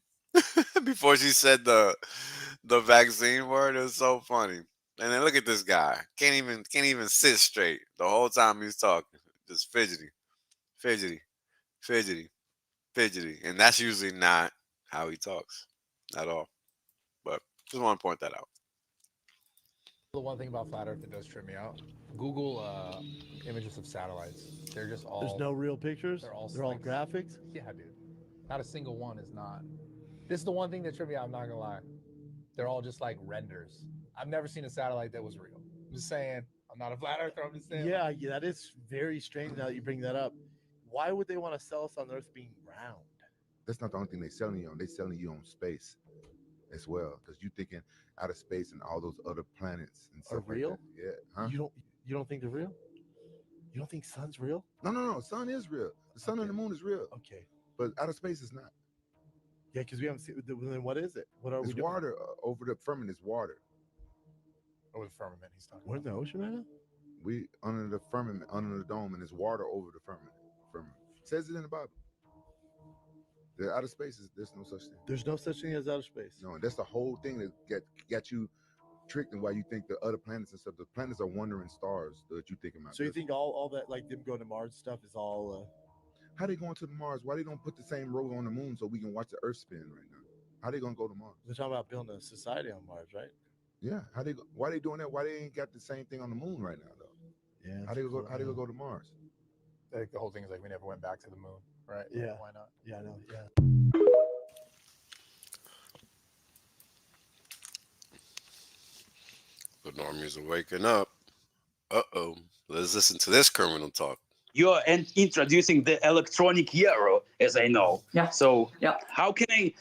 Before she said the vaccine word? It was so funny. And then look at this guy. Can't even sit straight the whole time he's talking. Just fidgety. And that's usually not how he talks at all. But just want to point that out. The one thing about flat Earth that does trip me out, Google images of satellites. They're just all. There's no real pictures? They're all graphics? Yeah, dude. Not a single one is not. This is the one thing that tripped me out, I'm not gonna lie. They're all just like renders. I've never seen a satellite that was real. I'm just saying, I'm not a flat earther, I'm just saying. Yeah, that is very strange now that you bring that up. Why would they want to sell us on Earth being round? That's not the only thing they're selling you on. They're selling you on space. as well, because you thinking outer space and all those other planets and Are stuff like real? that. Yeah. Huh? You don't think they're real? You don't think sun's real? No. Sun is real. The sun and the moon is real. Okay. But outer space is not. Yeah, because we haven't seen. Then what is it? What are we It's doing? water over the firmament. Is water. Over the firmament, he's talking. We're in the ocean right now. We under the firmament, under the dome, and it's water over the firmament. It says it in the Bible. The outer space is there's no such thing. There's no such thing as outer space. No, and that's the whole thing that got you tricked and why you think the other planets and stuff. The planets are wandering stars that you thinking about. So you think all that, like them going to Mars stuff, is all? How they going to Mars? Why they don't put the same rover on the moon so we can watch the Earth spin right now? How they gonna go to Mars? They're talking about building a society on Mars, right? Yeah. Why they doing that? Why they ain't got the same thing on the moon right now though? Yeah. How they gonna go to Mars? I think the whole thing is like we never went back to the moon, right? Yeah. Why not? Yeah, I know. Yeah. The normies are waking up. Uh-oh. Let's listen to this criminal talk. You're introducing the electronic euro, as I know. Yeah. So Yeah. how can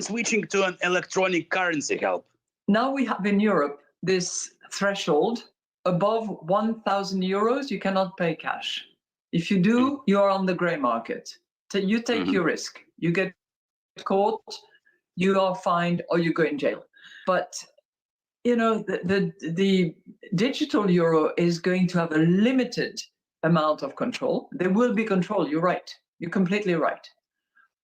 switching to an electronic currency help? Now we have in Europe this threshold above 1,000 euros, you cannot pay cash. If you do, you are on the gray market. So you take your risk. You get caught, you are fined, or you go in jail. But you know, the digital euro is going to have a limited amount of control. There will be control. You're right. You're completely right.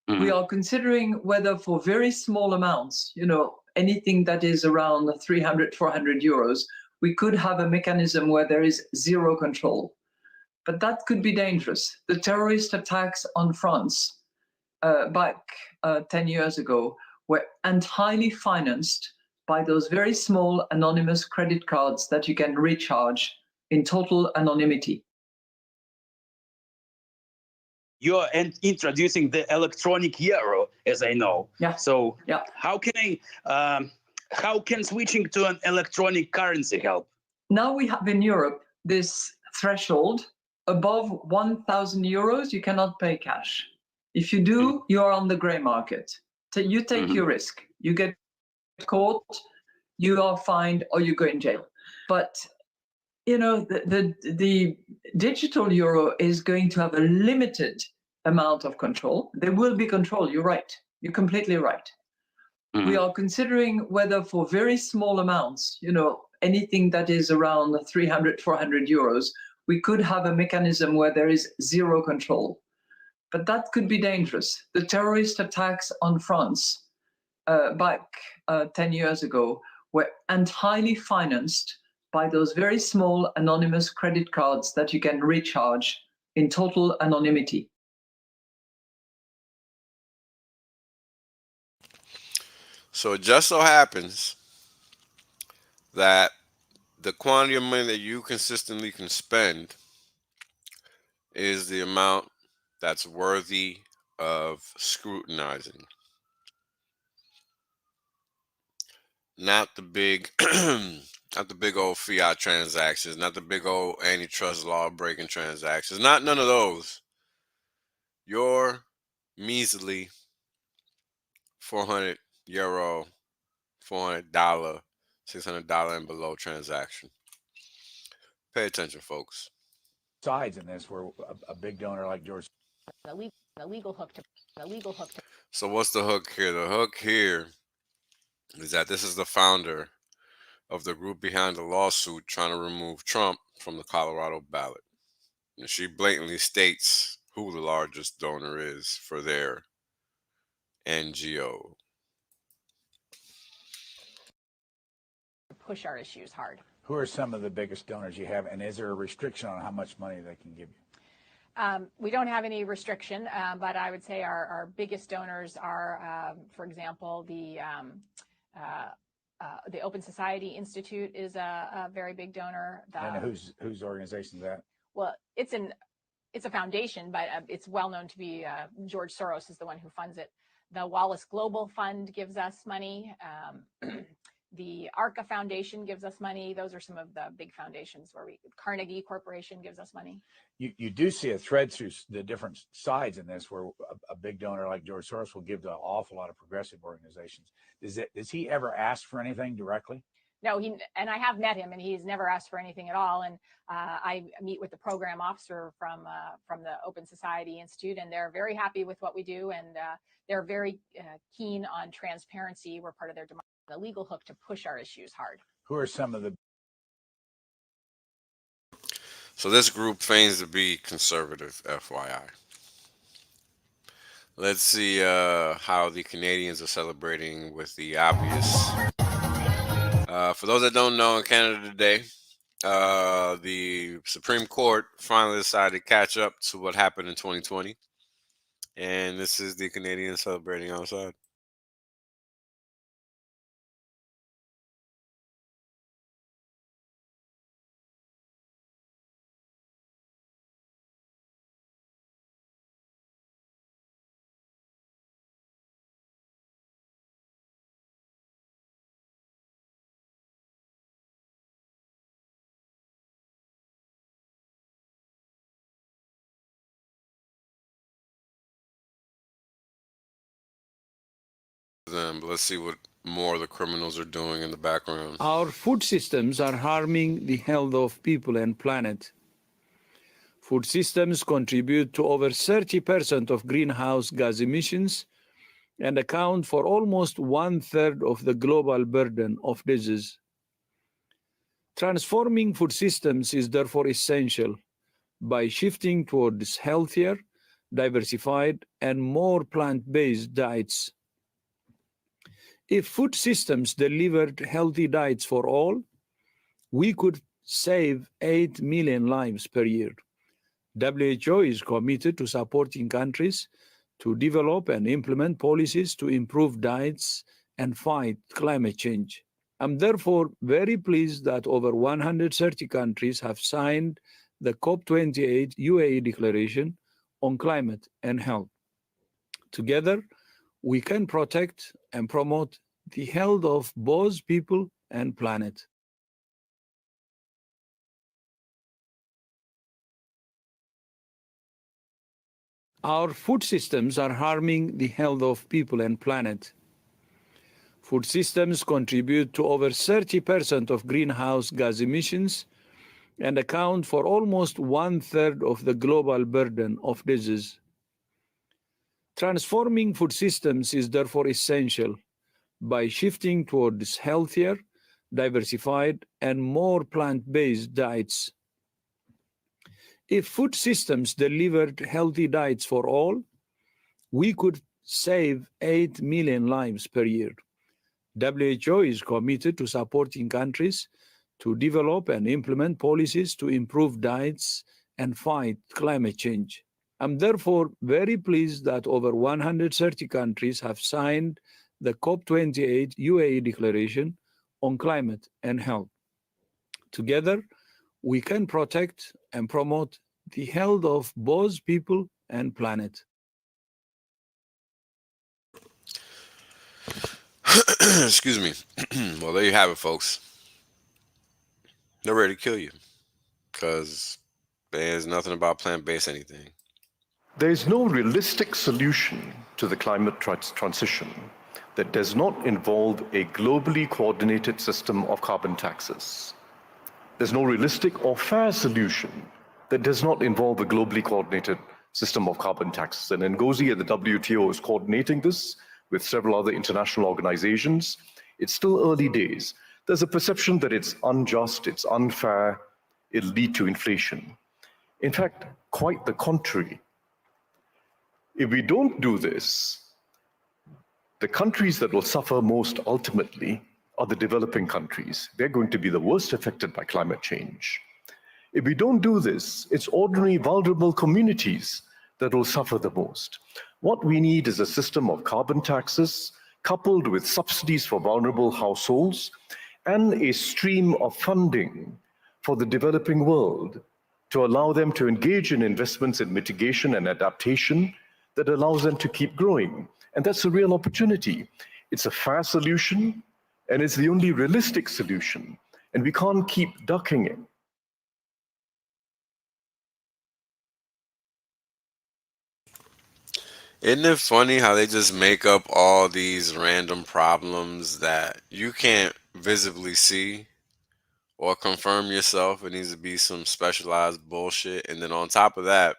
We are considering whether for very small amounts, you know, anything that is around 300, 400 euros, we could have a mechanism where there is zero control. But that could be dangerous. The terrorist attacks on France back 10 years ago were entirely financed by those very small anonymous credit cards that you can recharge in total anonymity. You're introducing the electronic euro, as I know. Yeah. So yeah. How can switching to an electronic currency help? Now we have in Europe this threshold above 1,000 euros, you cannot pay cash. If you do, you are on the gray market. So you take your risk. You get caught, you are fined, or you go in jail. But you know, the digital euro is going to have a limited amount of control. There will be control. You're right. You're completely right. We are considering whether for very small amounts, you know, anything that is around 300, 400 euros, we could have a mechanism where there is zero control. But that could be dangerous. The terrorist attacks on France back 10 years ago were entirely financed by those very small anonymous credit cards that you can recharge in total anonymity. So it just so happens that the quantity of money that you consistently can spend is the amount that's worthy of scrutinizing. Not the big not the big old fiat transactions, not the big old antitrust law breaking transactions, not none of those. Your measly 400 euro, $400, $600 and below transaction. Pay attention, folks. Sides in this where a big donor like George. The legal hook to. So what's the hook here? The hook here is that this is the founder of the group behind the lawsuit trying to remove Trump from the Colorado ballot. And she blatantly states who the largest donor is for their NGO. Push our issues hard. Who are some of the biggest donors you have, and is there a restriction on how much money they can give you? We don't have any restriction, but I would say our biggest donors are, for example, the Open Society Institute is a very big donor. And whose organization is that? Well, it's a foundation, but it's well known to be George Soros is the one who funds it. The Wallace Global Fund gives us money. The ARCA Foundation gives us money. Those are some of the big foundations where Carnegie Corporation gives us money. You do see a thread through the different sides in this, where a big donor like George Soros will give to an awful lot of progressive organizations. Does he ever ask for anything directly? No, and I have met him, and he's never asked for anything at all. And I meet with the program officer from the Open Society Institute, and they're very happy with what we do, and they're very keen on transparency. We're part of their the legal hook to push our issues hard. Who are some of the? So this group feigns to be conservative, FYI. Let's see how the Canadians are celebrating with the obvious. For those that don't know, in Canada today, the Supreme Court finally decided to catch up to what happened in 2020. And this is the Canadians celebrating outside. Them, but let's see what more the criminals are doing in the background. Our food systems are harming the health of people and planet. Food systems contribute to over 30% of greenhouse gas emissions and account for almost 1/3 of the global burden of disease. Transforming food systems is therefore essential by shifting towards healthier, diversified, and more plant-based diets. If food systems delivered healthy diets for all, we could save 8 million lives per year. WHO is committed to supporting countries to develop and implement policies to improve diets and fight climate change. I'm therefore very pleased that over 130 countries have signed the COP28 UAE Declaration on Climate and Health. Together, we can protect and promote the health of both people and planet. Our food systems are harming the health of people and planet. Food systems contribute to over 30% of greenhouse gas emissions and account for almost 1/3 of the global burden of disease. Transforming food systems is therefore essential by shifting towards healthier, diversified, and more plant-based diets. If food systems delivered healthy diets for all, we could save 8 million lives per year. WHO is committed to supporting countries to develop and implement policies to improve diets and fight climate change. I'm therefore very pleased that over 130 countries have signed the COP28 UAE Declaration on Climate and Health. Together, we can protect and promote the health of both people and planet. Excuse me. Well, there you have it, folks. They're ready to kill you because there's nothing about plant-based anything. There is no realistic solution to the climate transition that does not involve a globally coordinated system of carbon taxes. There's no realistic or fair solution that does not involve a globally coordinated system of carbon taxes. And Ngozi at the WTO is coordinating this with several other international organizations. It's still early days. There's a perception that it's unjust, it's unfair, it'll lead to inflation. In fact, quite the contrary. If we don't do this, the countries that will suffer most ultimately are the developing countries. They're going to be the worst affected by climate change. If we don't do this, it's ordinary vulnerable communities that will suffer the most. What we need is a system of carbon taxes coupled with subsidies for vulnerable households and a stream of funding for the developing world to allow them to engage in investments in mitigation and adaptation that allows them to keep growing. And that's a real opportunity. It's a fair solution, and it's the only realistic solution, and we can't keep ducking it. Isn't it funny how they just make up all these random problems that you can't visibly see or confirm yourself? It needs to be some specialized bullshit. And then on top of that,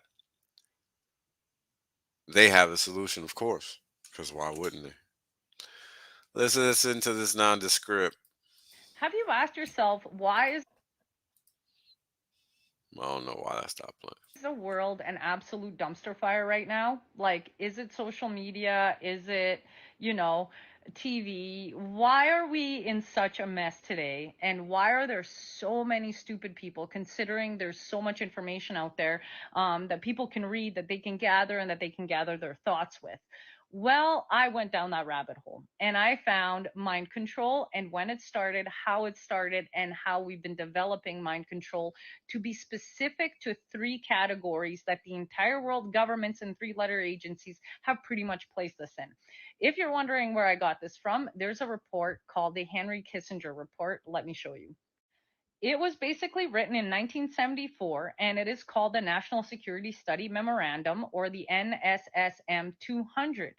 they have a solution, of course, because why wouldn't they? Let's listen to this nondescript. Have you asked yourself, why is I don't know why that stopped playing. the world an absolute dumpster fire right now? Like, is it social media? Is it, you know, TV? Why are we in such a mess today? And why are there so many stupid people, considering there's so much information out there that people can read, that they can gather, and that they can gather their thoughts with? Well, I went down that rabbit hole and I found mind control and when it started, how it started, and how we've been developing mind control to be specific to 3 categories that the entire world governments and 3-letter agencies have pretty much placed us in. If you're wondering where I got this from, there's a report called the Henry Kissinger Report. Let me show you. It was basically written in 1974, and it is called the National Security Study Memorandum, or the NSSM 200.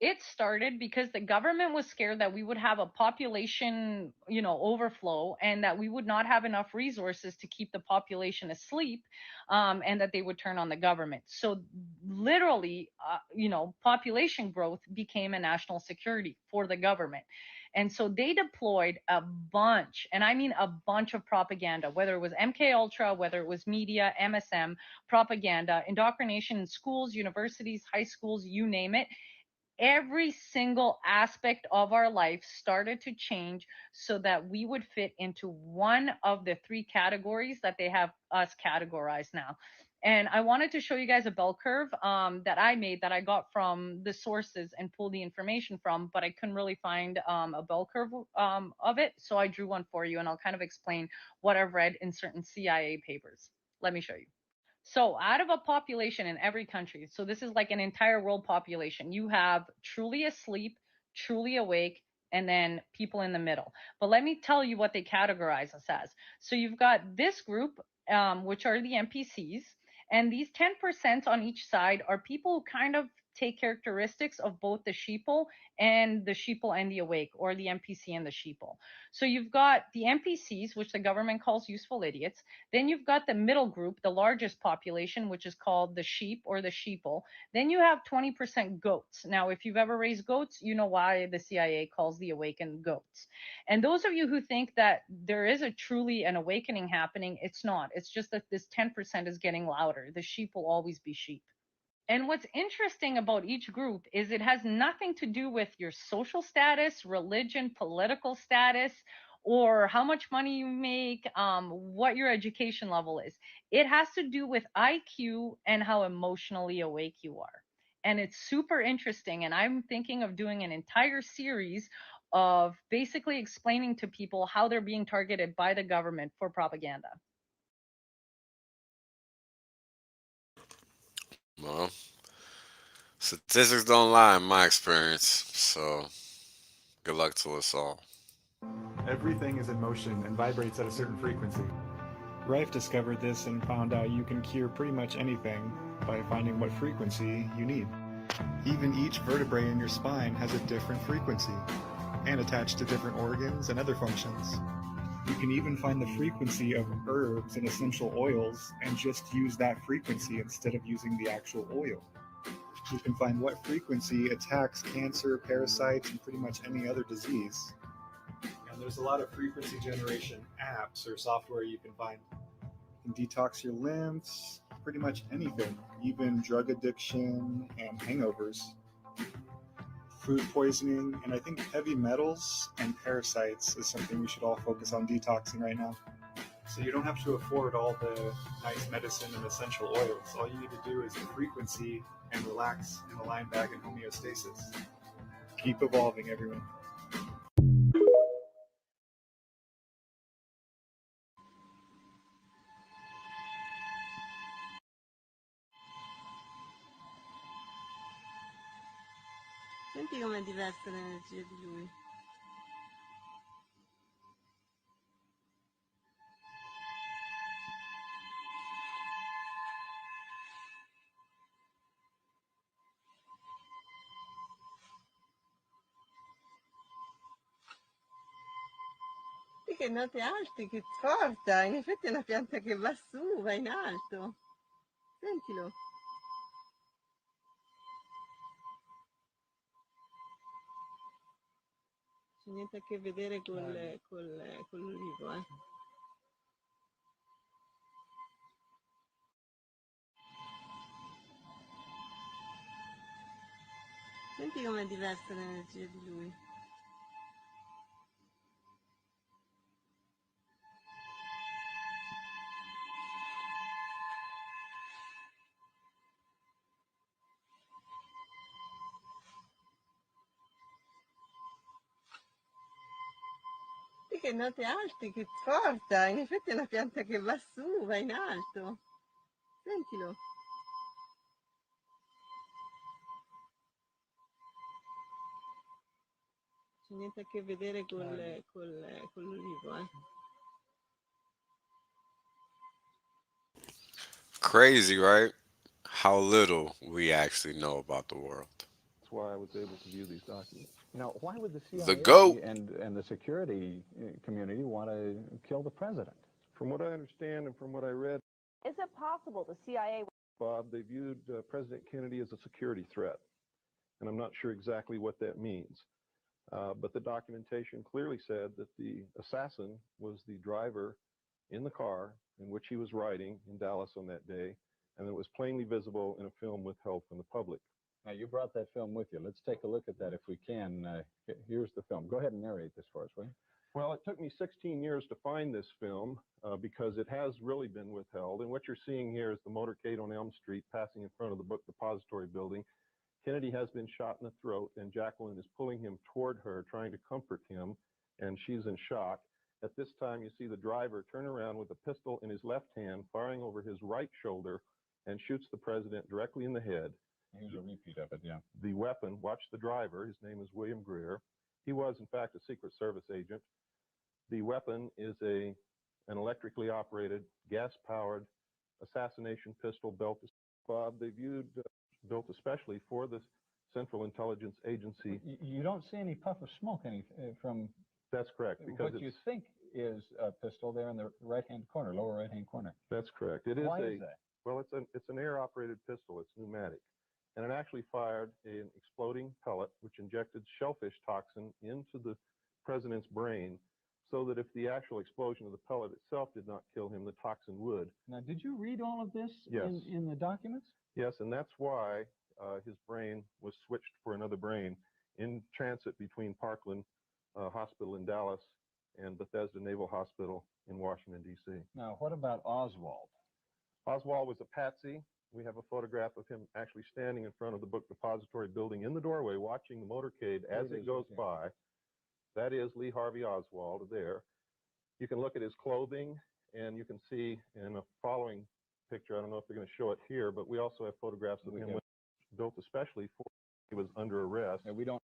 It started because the government was scared that we would have a population, you know, overflow, and that we would not have enough resources to keep the population asleep, and that they would turn on the government. So literally, you know, population growth became a national security for the government. And so they deployed a bunch, and I mean a bunch of propaganda, whether it was MK Ultra, whether it was media, MSM, propaganda, indoctrination in schools, universities, high schools, you name it. Every single aspect of our life started to change so that we would fit into one of the 3 categories that they have us categorized now. And I wanted to show you guys a bell curve that I made, that I got from the sources and pulled the information from, but I couldn't really find a bell curve of it. So I drew one for you, and I'll kind of explain what I've read in certain CIA papers. Let me show you. So out of a population in every country, so this is like an entire world population, you have truly asleep, truly awake, and then people in the middle. But let me tell you what they categorize us as. So you've got this group, which are the NPCs, and these 10% on each side are people who kind of take characteristics of both the sheeple and the awake, or the NPC and the sheeple. So you've got the NPCs, which the government calls useful idiots. Then you've got the middle group, the largest population, which is called the sheep or the sheeple. Then you have 20% goats. Now, if you've ever raised goats, you know why the CIA calls the awakened goats. And those of you who think that there is a truly an awakening happening, it's not. It's just that this 10% is getting louder. The sheep will always be sheep. And what's interesting about each group is it has nothing to do with your social status, religion, political status, or how much money you make, what your education level is. It has to do with IQ and how emotionally awake you are. And it's super interesting. And I'm thinking of doing an entire series of basically explaining to people how they're being targeted by the government for propaganda. Well, statistics don't lie in my experience, so good luck to us all. Everything is in motion and vibrates at a certain frequency. Rife discovered this and found out you can cure pretty much anything by finding what frequency you need. Even each vertebrae in your spine has a different frequency and attached to different organs and other functions. You can even find the frequency of herbs and essential oils and just use that frequency instead of using the actual oil. You can find what frequency attacks cancer, parasites, and pretty much any other disease. And there's a lot of frequency generation apps or software you can find. You can detox your lymphs, pretty much anything, even drug addiction and hangovers, food poisoning, and I think heavy metals and parasites is something we should all focus on detoxing right now. So you don't have to afford all the nice medicine and essential oils. All you need to do is the frequency and relax and align back in homeostasis. Keep evolving, everyone. Senti com'è diversa l'energia di lui. Sì, che note alte, che porta. In effetti è una pianta che va su, va in alto. Sentilo. C'è niente a che vedere con l'ulivo, eh. Senti com'è diversa l'energia di lui. Sì, che note alte, che porta. In effetti è una pianta che va su, va in alto. Sentilo. C'è niente a che vedere con l'ulivo, eh. Crazy, right? How little we actually know about the world. That's why I was able to view these documents. Now, why would the The CIA GOAT. and the security community want to kill the president? From what I understand and from what I read, Is it possible the CIA? Bob, they viewed President Kennedy as a security threat. And I'm not sure exactly what that means. But the documentation clearly said that the assassin was the driver in the car in which he was riding in Dallas on that day, and it was plainly visible in a film withheld from the public. Now, you brought that film with you. Let's take a look at that if we can. Here's the film. Go ahead and narrate this for us, will you? Well, it took me 16 years to find this film because it has really been withheld. And what you're seeing here is the motorcade on Elm Street passing in front of the book depository building. Kennedy has been shot in the throat, and Jacqueline is pulling him toward her, trying to comfort him, and she's in shock. At this time, you see the driver turn around with a pistol in his left hand, firing over his right shoulder, and shoots the president directly in the head. Here's a repeat of it, yeah. The weapon, watch the driver, his name is William Greer. He was, in fact, a Secret Service agent. The weapon is an electrically operated, gas-powered assassination pistol built, Bob, they built especially for the Central Intelligence Agency. You don't see any puff of smoke from That's correct. Because what you think is a pistol there in the right-hand corner, lower right-hand corner. That's correct. It is Why is that? Well, it's an air-operated pistol. It's pneumatic. And it actually fired an exploding pellet, which injected shellfish toxin into the president's brain, so that if the actual explosion of the pellet itself did not kill him, the toxin would. Now, did you read all of this Yes. in the documents? Yes, and that's why his brain was switched for another brain in transit between Parkland Hospital in Dallas and Bethesda Naval Hospital in Washington, D.C. Now, what about Oswald? Oswald was a patsy. We have a photograph of him actually standing in front of the book depository building in the doorway watching the motorcade as it goes by. That is Lee Harvey Oswald there. You can look at his clothing, and you can see in a following picture, I don't know if they're going to show it here, but we also have photographs of him built especially for he was under arrest. And we don't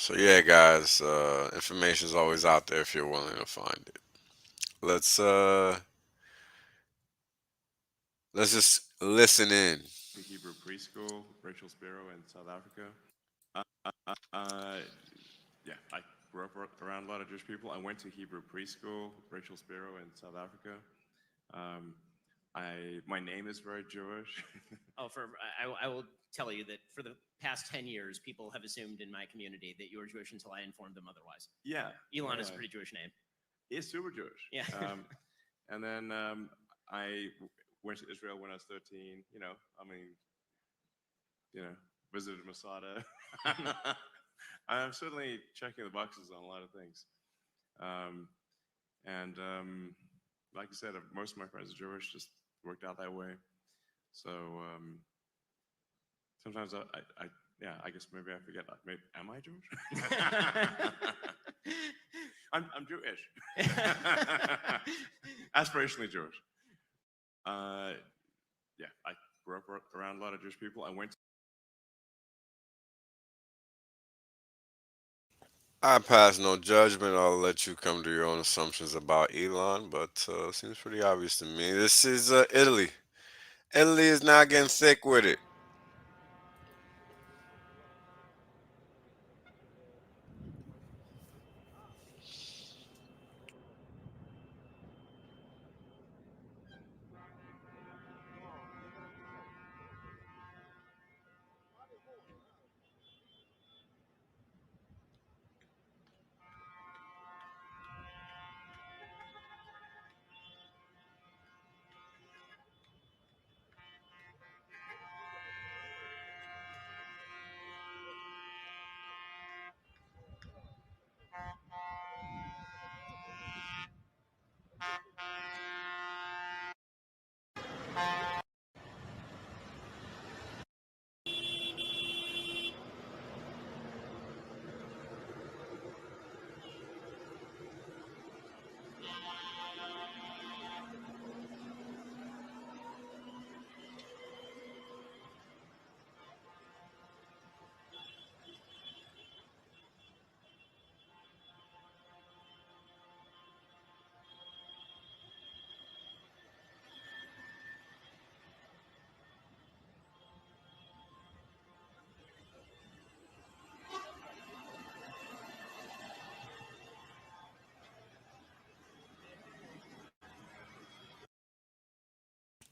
So yeah, guys, information is always out there if you're willing to find it. Let's just listen in. The Hebrew preschool, Rachel Spiro in South Africa. Yeah, I grew up around a lot of Jewish people. I went to Hebrew preschool, Rachel Spiro in South Africa. My name is very Jewish. I will tell you that for the past 10 years, people have assumed in my community that you're Jewish until I informed them otherwise. Yeah. Elon is a pretty Jewish name. He's super Jewish. Yeah. And then I went to Israel when I was 13. Visited Masada. I'm certainly checking the boxes on a lot of things. Like you said, most of my friends are Jewish, just worked out that way. So sometimes I guess maybe I forget. Am I Jewish? I'm Jewish. Aspirationally Jewish. Yeah, I grew up around a lot of Jewish people. I pass no judgment. I'll let you come to your own assumptions about Elon, but seems pretty obvious to me. This is Italy. Italy is not getting thick with it.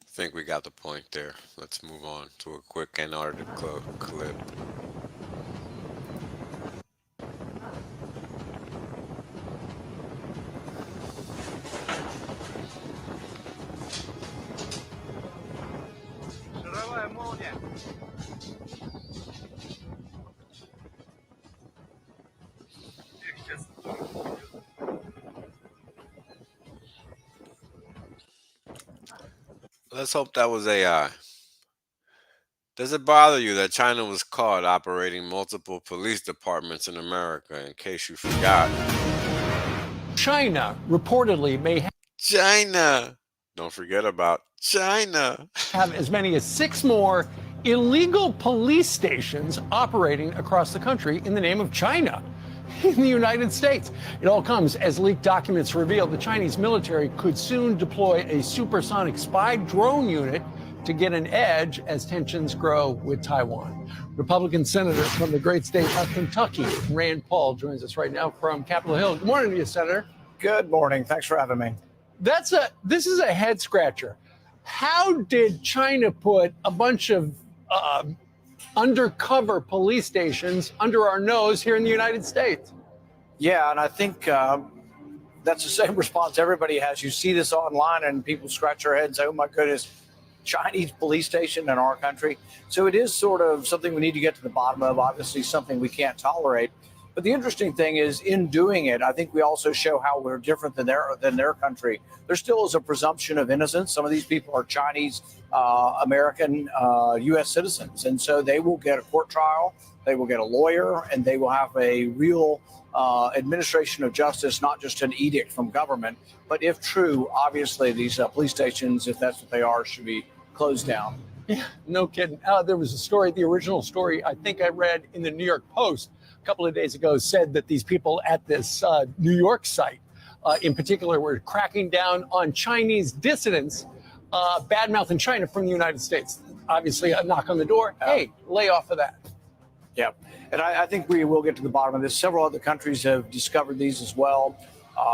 I think we got the point there. Let's move on to a quick Antarctic clip. Let's hope that was AI. Does it bother you that China was caught operating multiple police departments in America, in case you forgot? China reportedly may China! Don't forget about China. have as many as 6 more illegal police stations operating across the country in the name of China in the United States. It all comes as leaked documents reveal the Chinese military could soon deploy a supersonic spy drone unit to get an edge as tensions grow with Taiwan. Republican Senator from the great state of Kentucky, Rand Paul, joins us right now from Capitol Hill. Good morning to you, Senator. Good morning. Thanks for having me. This is a head scratcher. How did China put a bunch of undercover police stations under our nose here in the United States? Yeah, and I think that's the same response everybody has. You see this online and people scratch their head and say, oh my goodness, Chinese police station in our country. So it is sort of something we need to get to the bottom of, obviously something we can't tolerate. But the interesting thing is, in doing it, I think we also show how we're different than their country. There still is a presumption of innocence. Some of these people are Chinese, American, U.S. citizens. And so they will get a court trial, they will get a lawyer, and they will have a real administration of justice, not just an edict from government. But if true, obviously these police stations, if that's what they are, should be closed down. Yeah, no kidding. There was a story, the original story, I think I read in the New York Post a couple of days ago, said that these people at this New York site in particular were cracking down on Chinese dissidents, bad-mouthing China from the United States. Obviously, a knock on the door. Hey, lay off of that. Yeah, and I think we will get to the bottom of this. Several other countries have discovered these as well.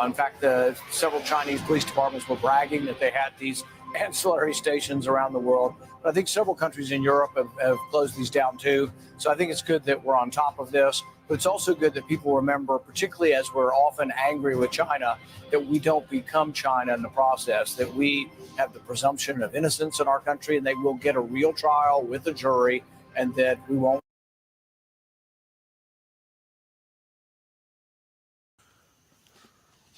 In fact, several Chinese police departments were bragging that they had these ancillary stations around the world. But I think several countries in Europe have closed these down too. So I think it's good that we're on top of this. But it's also good that people remember, particularly as we're often angry with China, that we don't become China in the process, that we have the presumption of innocence in our country and they will get a real trial with a jury, and that we won't.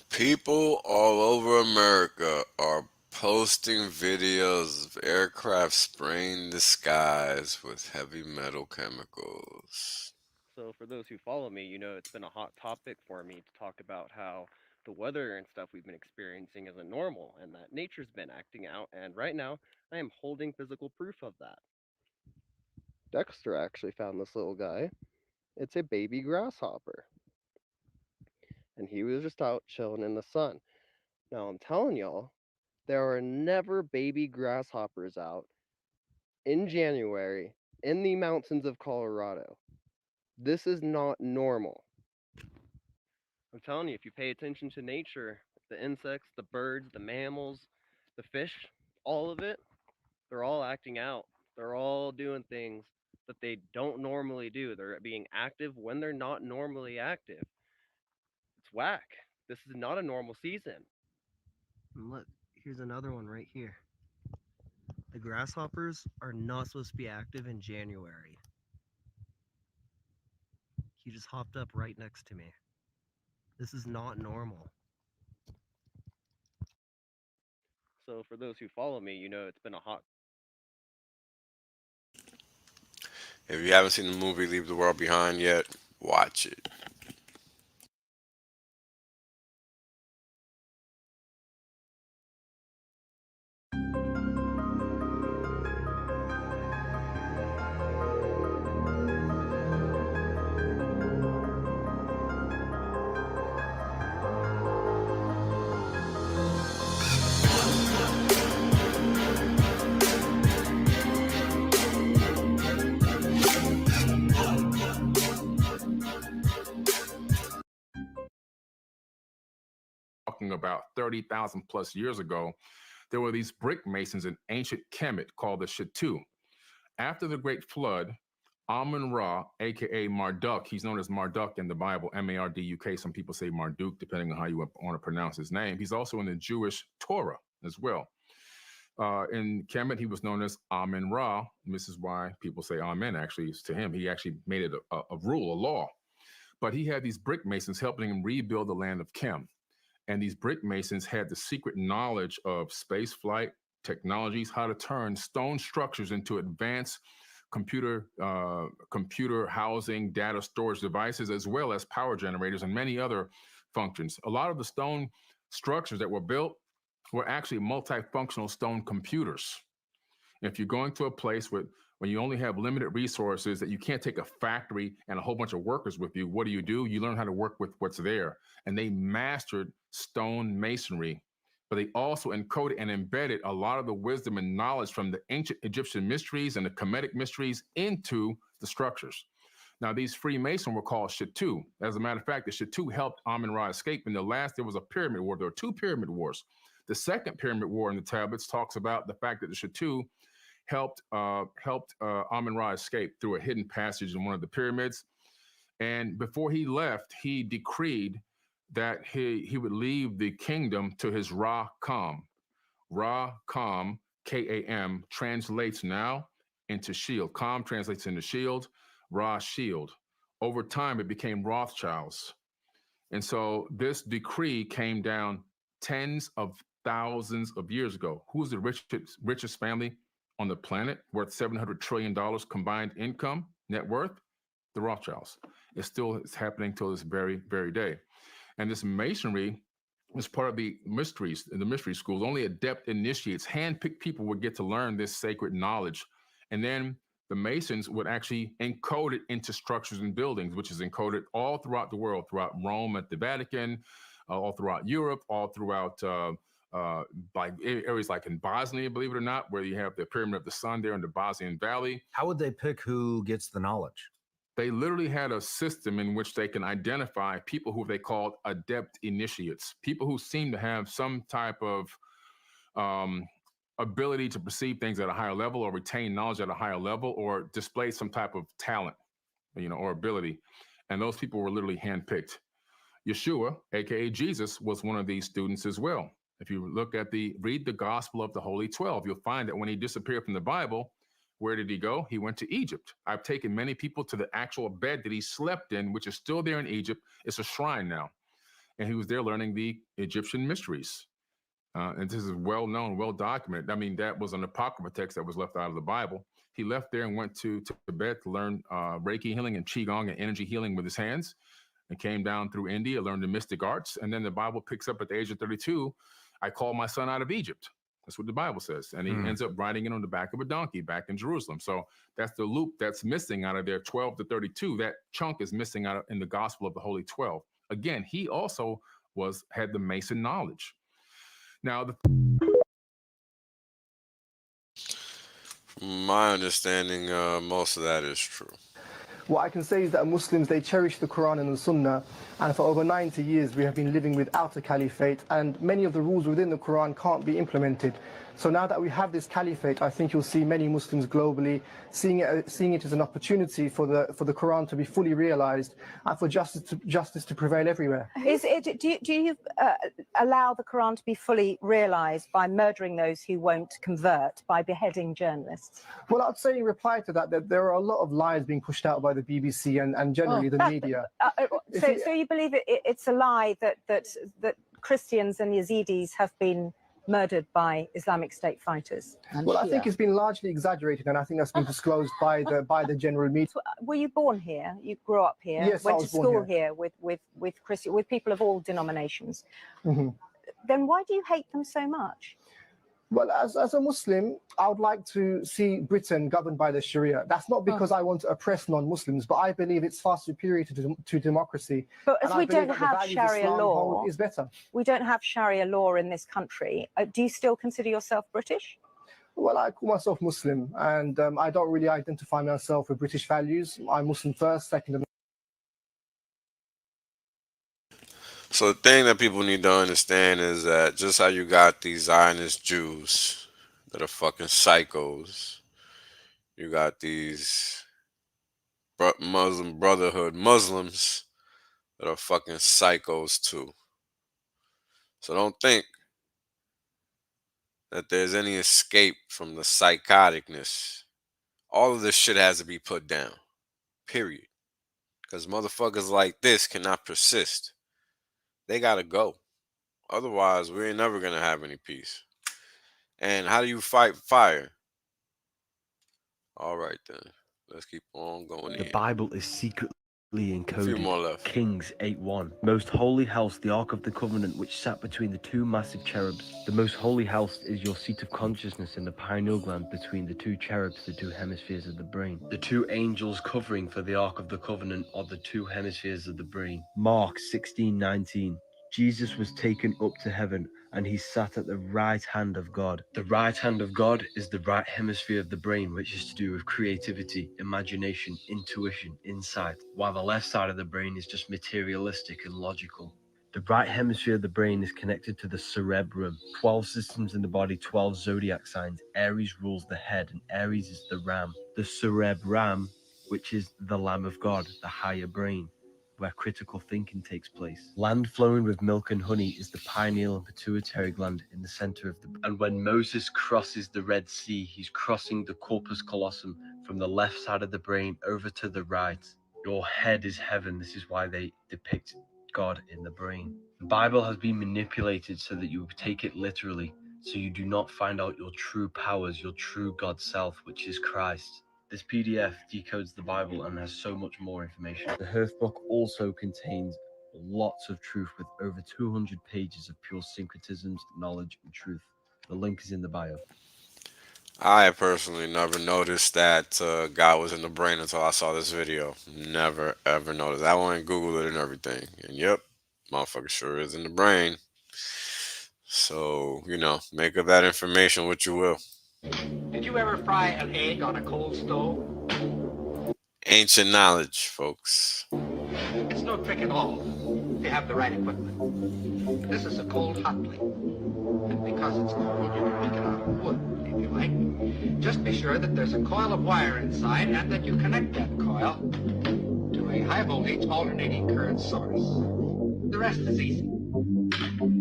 People all over America are posting videos of aircraft spraying the skies with heavy metal chemicals. So for those who follow me, you know it's been a hot topic for me to talk about how the weather and stuff we've been experiencing isn't normal and that nature's been acting out. And right now, I am holding physical proof of that. Dexter actually found this little guy. It's a baby grasshopper. And he was just out chilling in the sun. Now I'm telling y'all, there are never baby grasshoppers out in January in the mountains of Colorado. This is not normal. I'm telling you, if you pay attention to nature, the insects, the birds, the mammals, the fish, all of it, they're all acting out. They're all doing things that they don't normally do. They're being active when they're not normally active. It's whack. This is not a normal season. And look, here's another one right here. The grasshoppers are not supposed to be active in January. He just hopped up right next to me. This is not normal. So for those who follow me, you know it's been a hot... If you haven't seen the movie Leave the World Behind yet, watch it. Talking about 30,000 plus years ago, there were these brick masons in ancient Kemet called the Shattu. After the Great Flood, Amun-Ra, aka Marduk, he's known as Marduk in the Bible, M-A-R-D-U-K. Some people say Marduk, depending on how you want to pronounce his name. He's also in the Jewish Torah as well. In Kemet, he was known as Amun-Ra. This is why people say Amen, actually, to him. He actually made it a rule, a law. But he had these brick masons helping him rebuild the land of Kem. And these brick masons had the secret knowledge of space flight technologies, how to turn stone structures into advanced computer housing, data storage devices, as well as power generators and many other functions. A lot of the stone structures that were built were actually multifunctional stone computers. If you're going to a place when you only have limited resources, that you can't take a factory and a whole bunch of workers with you, what do? You learn how to work with what's there. And they mastered stone masonry, but they also encoded and embedded a lot of the wisdom and knowledge from the ancient Egyptian mysteries and the Kemetic mysteries into the structures. Now, these Freemasons were called Shattu. As a matter of fact, the Shattu helped Amun-Ra escape. In the last, there was a pyramid war. There were two pyramid wars. The second pyramid war in the tablets talks about the fact that the Shattu helped Amun-Ra escape through a hidden passage in one of the pyramids. And before he left, he decreed that he would leave the kingdom to his Ra-Kam. Ra-Kam, K-A-M, translates now into shield. Kam translates into shield, Ra, shield. Over time, it became Rothschilds. And so this decree came down tens of thousands of years ago. Who's the richest family on the planet, worth $700 trillion combined income, net worth? The Rothschilds. It's happening till this very, very day. And this masonry is part of the mysteries, in the mystery schools. Only adept initiates, hand-picked people would get to learn this sacred knowledge And then the Masons would actually encode it into structures and buildings, which is encoded all throughout the world, throughout Rome at the Vatican, all throughout Europe, all throughout like areas like in Bosnia, believe it or not, where you have the Pyramid of the Sun there in the Bosnian Valley. How would they pick who gets the knowledge? They literally had a system in which they can identify people who they called adept initiates, people who seem to have some type of ability to perceive things at a higher level or retain knowledge at a higher level or display some type of talent, or ability. And those people were literally handpicked. Yeshua, aka Jesus, was one of these students as well. If you read the Gospel of the Holy 12, you'll find that when he disappeared from the Bible, where did he go? He went to Egypt. I've taken many people to the actual bed that he slept in, which is still there in Egypt. It's a shrine now. And he was there learning the Egyptian mysteries. And this is well known, well documented. I mean, that was an apocryphal text that was left out of the Bible. He left there and went to Tibet to learn Reiki healing and Qigong and energy healing with his hands, and came down through India, learned the mystic arts. And then the Bible picks up at the age of 32, I called my son out of Egypt. That's what the Bible says. And he ends up riding it on the back of a donkey back in Jerusalem. So that's the loop that's missing out of their 12 to 32. That chunk is missing out in the Gospel of the Holy 12. Again, he also had the Mason knowledge. Now, from my understanding, most of that is true. What I can say is that Muslims, they cherish the Quran and the Sunnah, and for over 90 years we have been living without a caliphate, and many of the rules within the Quran can't be implemented. So now that we have this caliphate, I think you'll see many Muslims globally seeing it as an opportunity for the Quran to be fully realized and for justice to prevail everywhere. Do you allow the Quran to be fully realized by murdering those who won't convert, by beheading journalists? Well, I'd say in reply to that there are a lot of lies being pushed out by the BBC and generally the media. So you believe it's a lie that Christians and Yazidis have been murdered by Islamic State fighters? Well, I think it's been largely exaggerated, and I think that's been disclosed by the general media. Were you born here? You grew up here? Yes, went I was to school born here with people of all denominations. Mm-hmm. Then why do you hate them so much? Well, as a Muslim, I would like to see Britain governed by the Sharia. That's not because I want to oppress non-Muslims, but I believe it's far superior to democracy. But as we don't have Sharia law, is better. We don't have Sharia law in this country. Do you still consider yourself British? Well, I call myself Muslim, and I don't really identify myself with British values. I'm Muslim first, second. So the thing that people need to understand is that just how you got these Zionist Jews that are fucking psychos, you got these Muslim Brotherhood Muslims that are fucking psychos too. So don't think that there's any escape from the psychoticness. All of this shit has to be put down. Period. Because motherfuckers like this cannot persist. They gotta go. Otherwise, we ain't never gonna have any peace. And how do you fight fire? All right then. Let's keep on going. The Bible is secretly encoded. A few more left. Kings 8:1. Most holy house, the Ark of the Covenant, which sat between the two massive cherubs. The most holy house is your seat of consciousness in the pineal gland between the two cherubs, the two hemispheres of the brain. The two angels covering for the Ark of the Covenant are the two hemispheres of the brain. Mark 16:19. Jesus was taken up to heaven, and he sat at the right hand of God. The right hand of God is the right hemisphere of the brain, which is to do with creativity, imagination, intuition, insight, while the left side of the brain is just materialistic and logical. The right hemisphere of the brain is connected to the cerebrum. 12 systems in the body, 12 zodiac signs. Aries rules the head, and Aries is the ram. The cerebrum, which is the Lamb of God, the higher brain, where critical thinking takes place. Land flowing with milk and honey is the pineal and pituitary gland in the center of the brain. And when Moses crosses the Red Sea, he's crossing the corpus callosum from the left side of the brain over to the right. Your head is heaven. This is why they depict God in the brain. The Bible has been manipulated so that you take it literally, so you do not find out your true powers, your true God self, which is Christ. This PDF decodes the Bible and has so much more information. The Hearth book also contains lots of truth with over 200 pages of pure syncretisms, knowledge, and truth. The link is in the bio. I personally never noticed that God was in the brain until I saw this video. Never ever noticed. I went and Googled it and everything. And yep, motherfucker sure is in the brain. So, make of that information what you will. Did you ever fry an egg on a cold stove? Ancient knowledge, folks. It's no trick at all if you have the right equipment. This is a cold hot plate. And because it's cold, you can make it out of wood, if you like. Just be sure that there's a coil of wire inside and that you connect that coil to a high voltage alternating current source. The rest is easy.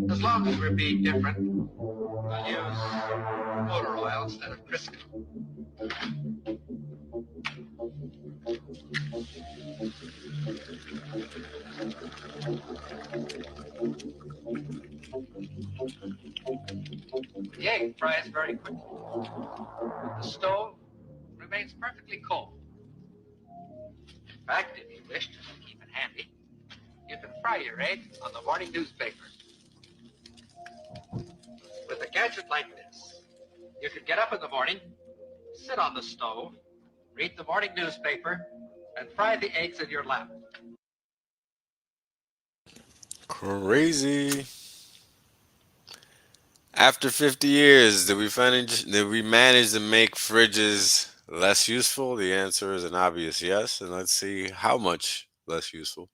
As long as we're being different, we'll use motor oil instead of Crisco. The egg fries very quickly. The stove remains perfectly cold. In fact, if you wish to keep it handy, you can fry your egg on the morning newspaper. With a gadget like this, you can get up in the morning, sit on the stove, read the morning newspaper, and fry the eggs in your lap. Crazy. After 50 years, did we manage to make fridges less useful? The answer is an obvious yes, and let's see how much less useful.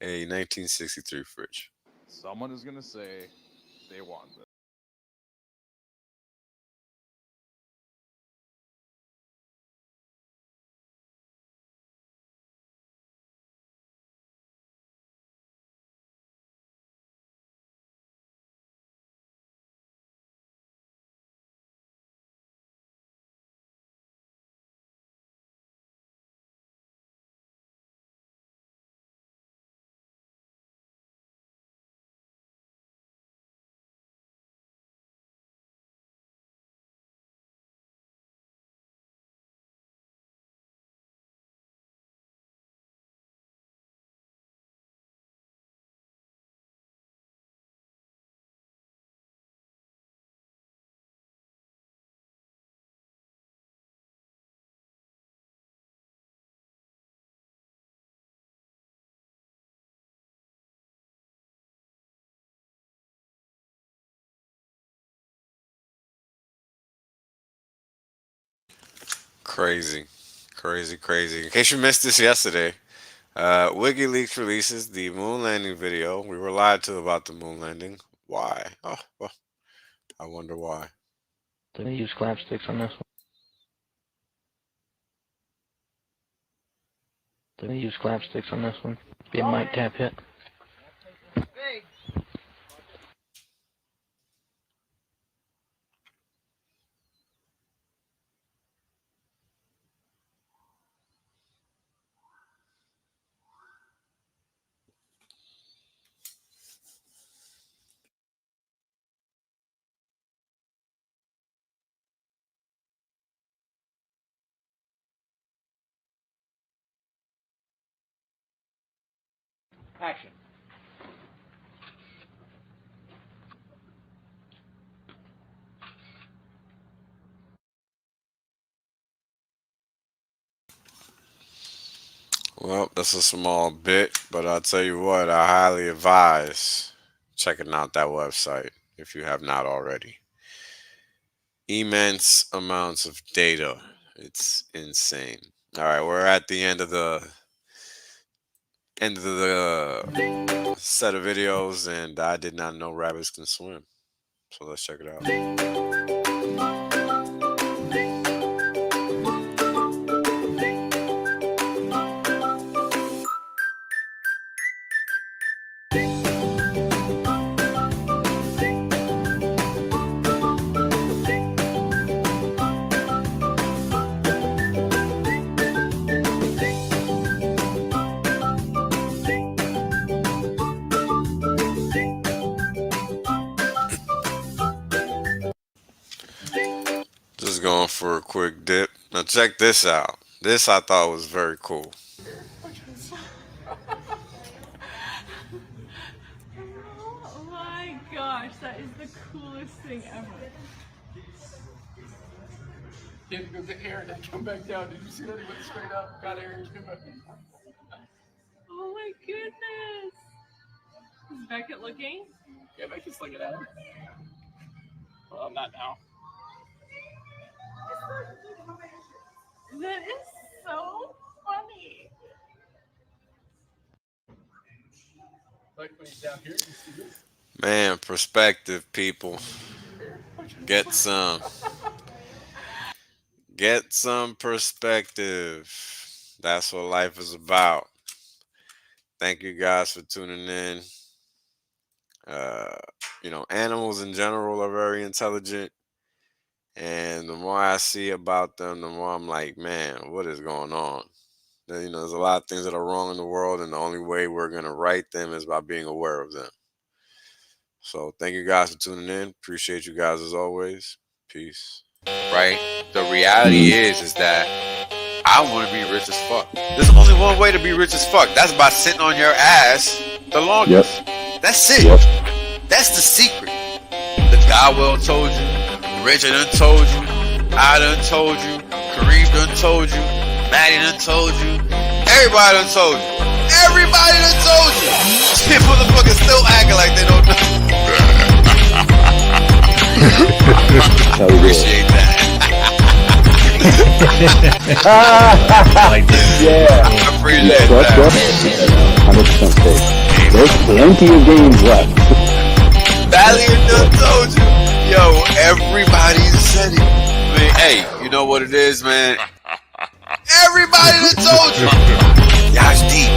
A 1963 fridge. Someone is going to say they want this. Crazy. Crazy, crazy. In case you missed this yesterday, WikiLeaks releases the moon landing video. We were lied to about the moon landing. Why? Oh, well, I wonder why. Did they use clapsticks on this one? Did they use clapsticks on this one? Be a mic tap hit. Action. Well, that's a small bit, but I'll tell you what, I highly advise checking out that website if you have not already. Immense amounts of data. It's insane. All right, we're at the end of the set of videos, and I did not know rabbits can swim. So let's check it out. Just going for a quick dip. Now check this out. This I thought was very cool. Oh my gosh, that is the coolest thing ever. Didn't go get air and then come back down. Did you see that? He went straight up, got air, and came back. Oh my goodness. Is Beckett looking? Yeah, Becky's looking at him. Well, not now. That is so funny. Like when he's down here, you see this? Man, perspective, people. Get some. Get some perspective. That's what life is about. Thank you guys for tuning in. You know, animals in general are very intelligent. And the more I see about them, the more I'm like, man, what is going on? You know, there's a lot of things that are wrong in the world, and the only way we're going to right them is by being aware of them. So thank you guys for tuning in. Appreciate you guys as always. Peace. Right? The reality is that I want to be rich as fuck. There's only one way to be rich as fuck. That's by sitting on your ass the longest. Yep. That's it. Yep. That's the secret. The guy well told you. Richard done told you. I done told you. Kareem done told you. Maddie done told you. Everybody done told you. Everybody done told you. Shit, motherfuckers still acting like they don't know. Appreciate that. Yeah. I appreciate Trust that. us. 100% safe. There's plenty of games left. Valiant done told you. Yo, everybody said it. I mean, hey, you know what it is, man? Everybody done told you. Y'all deep.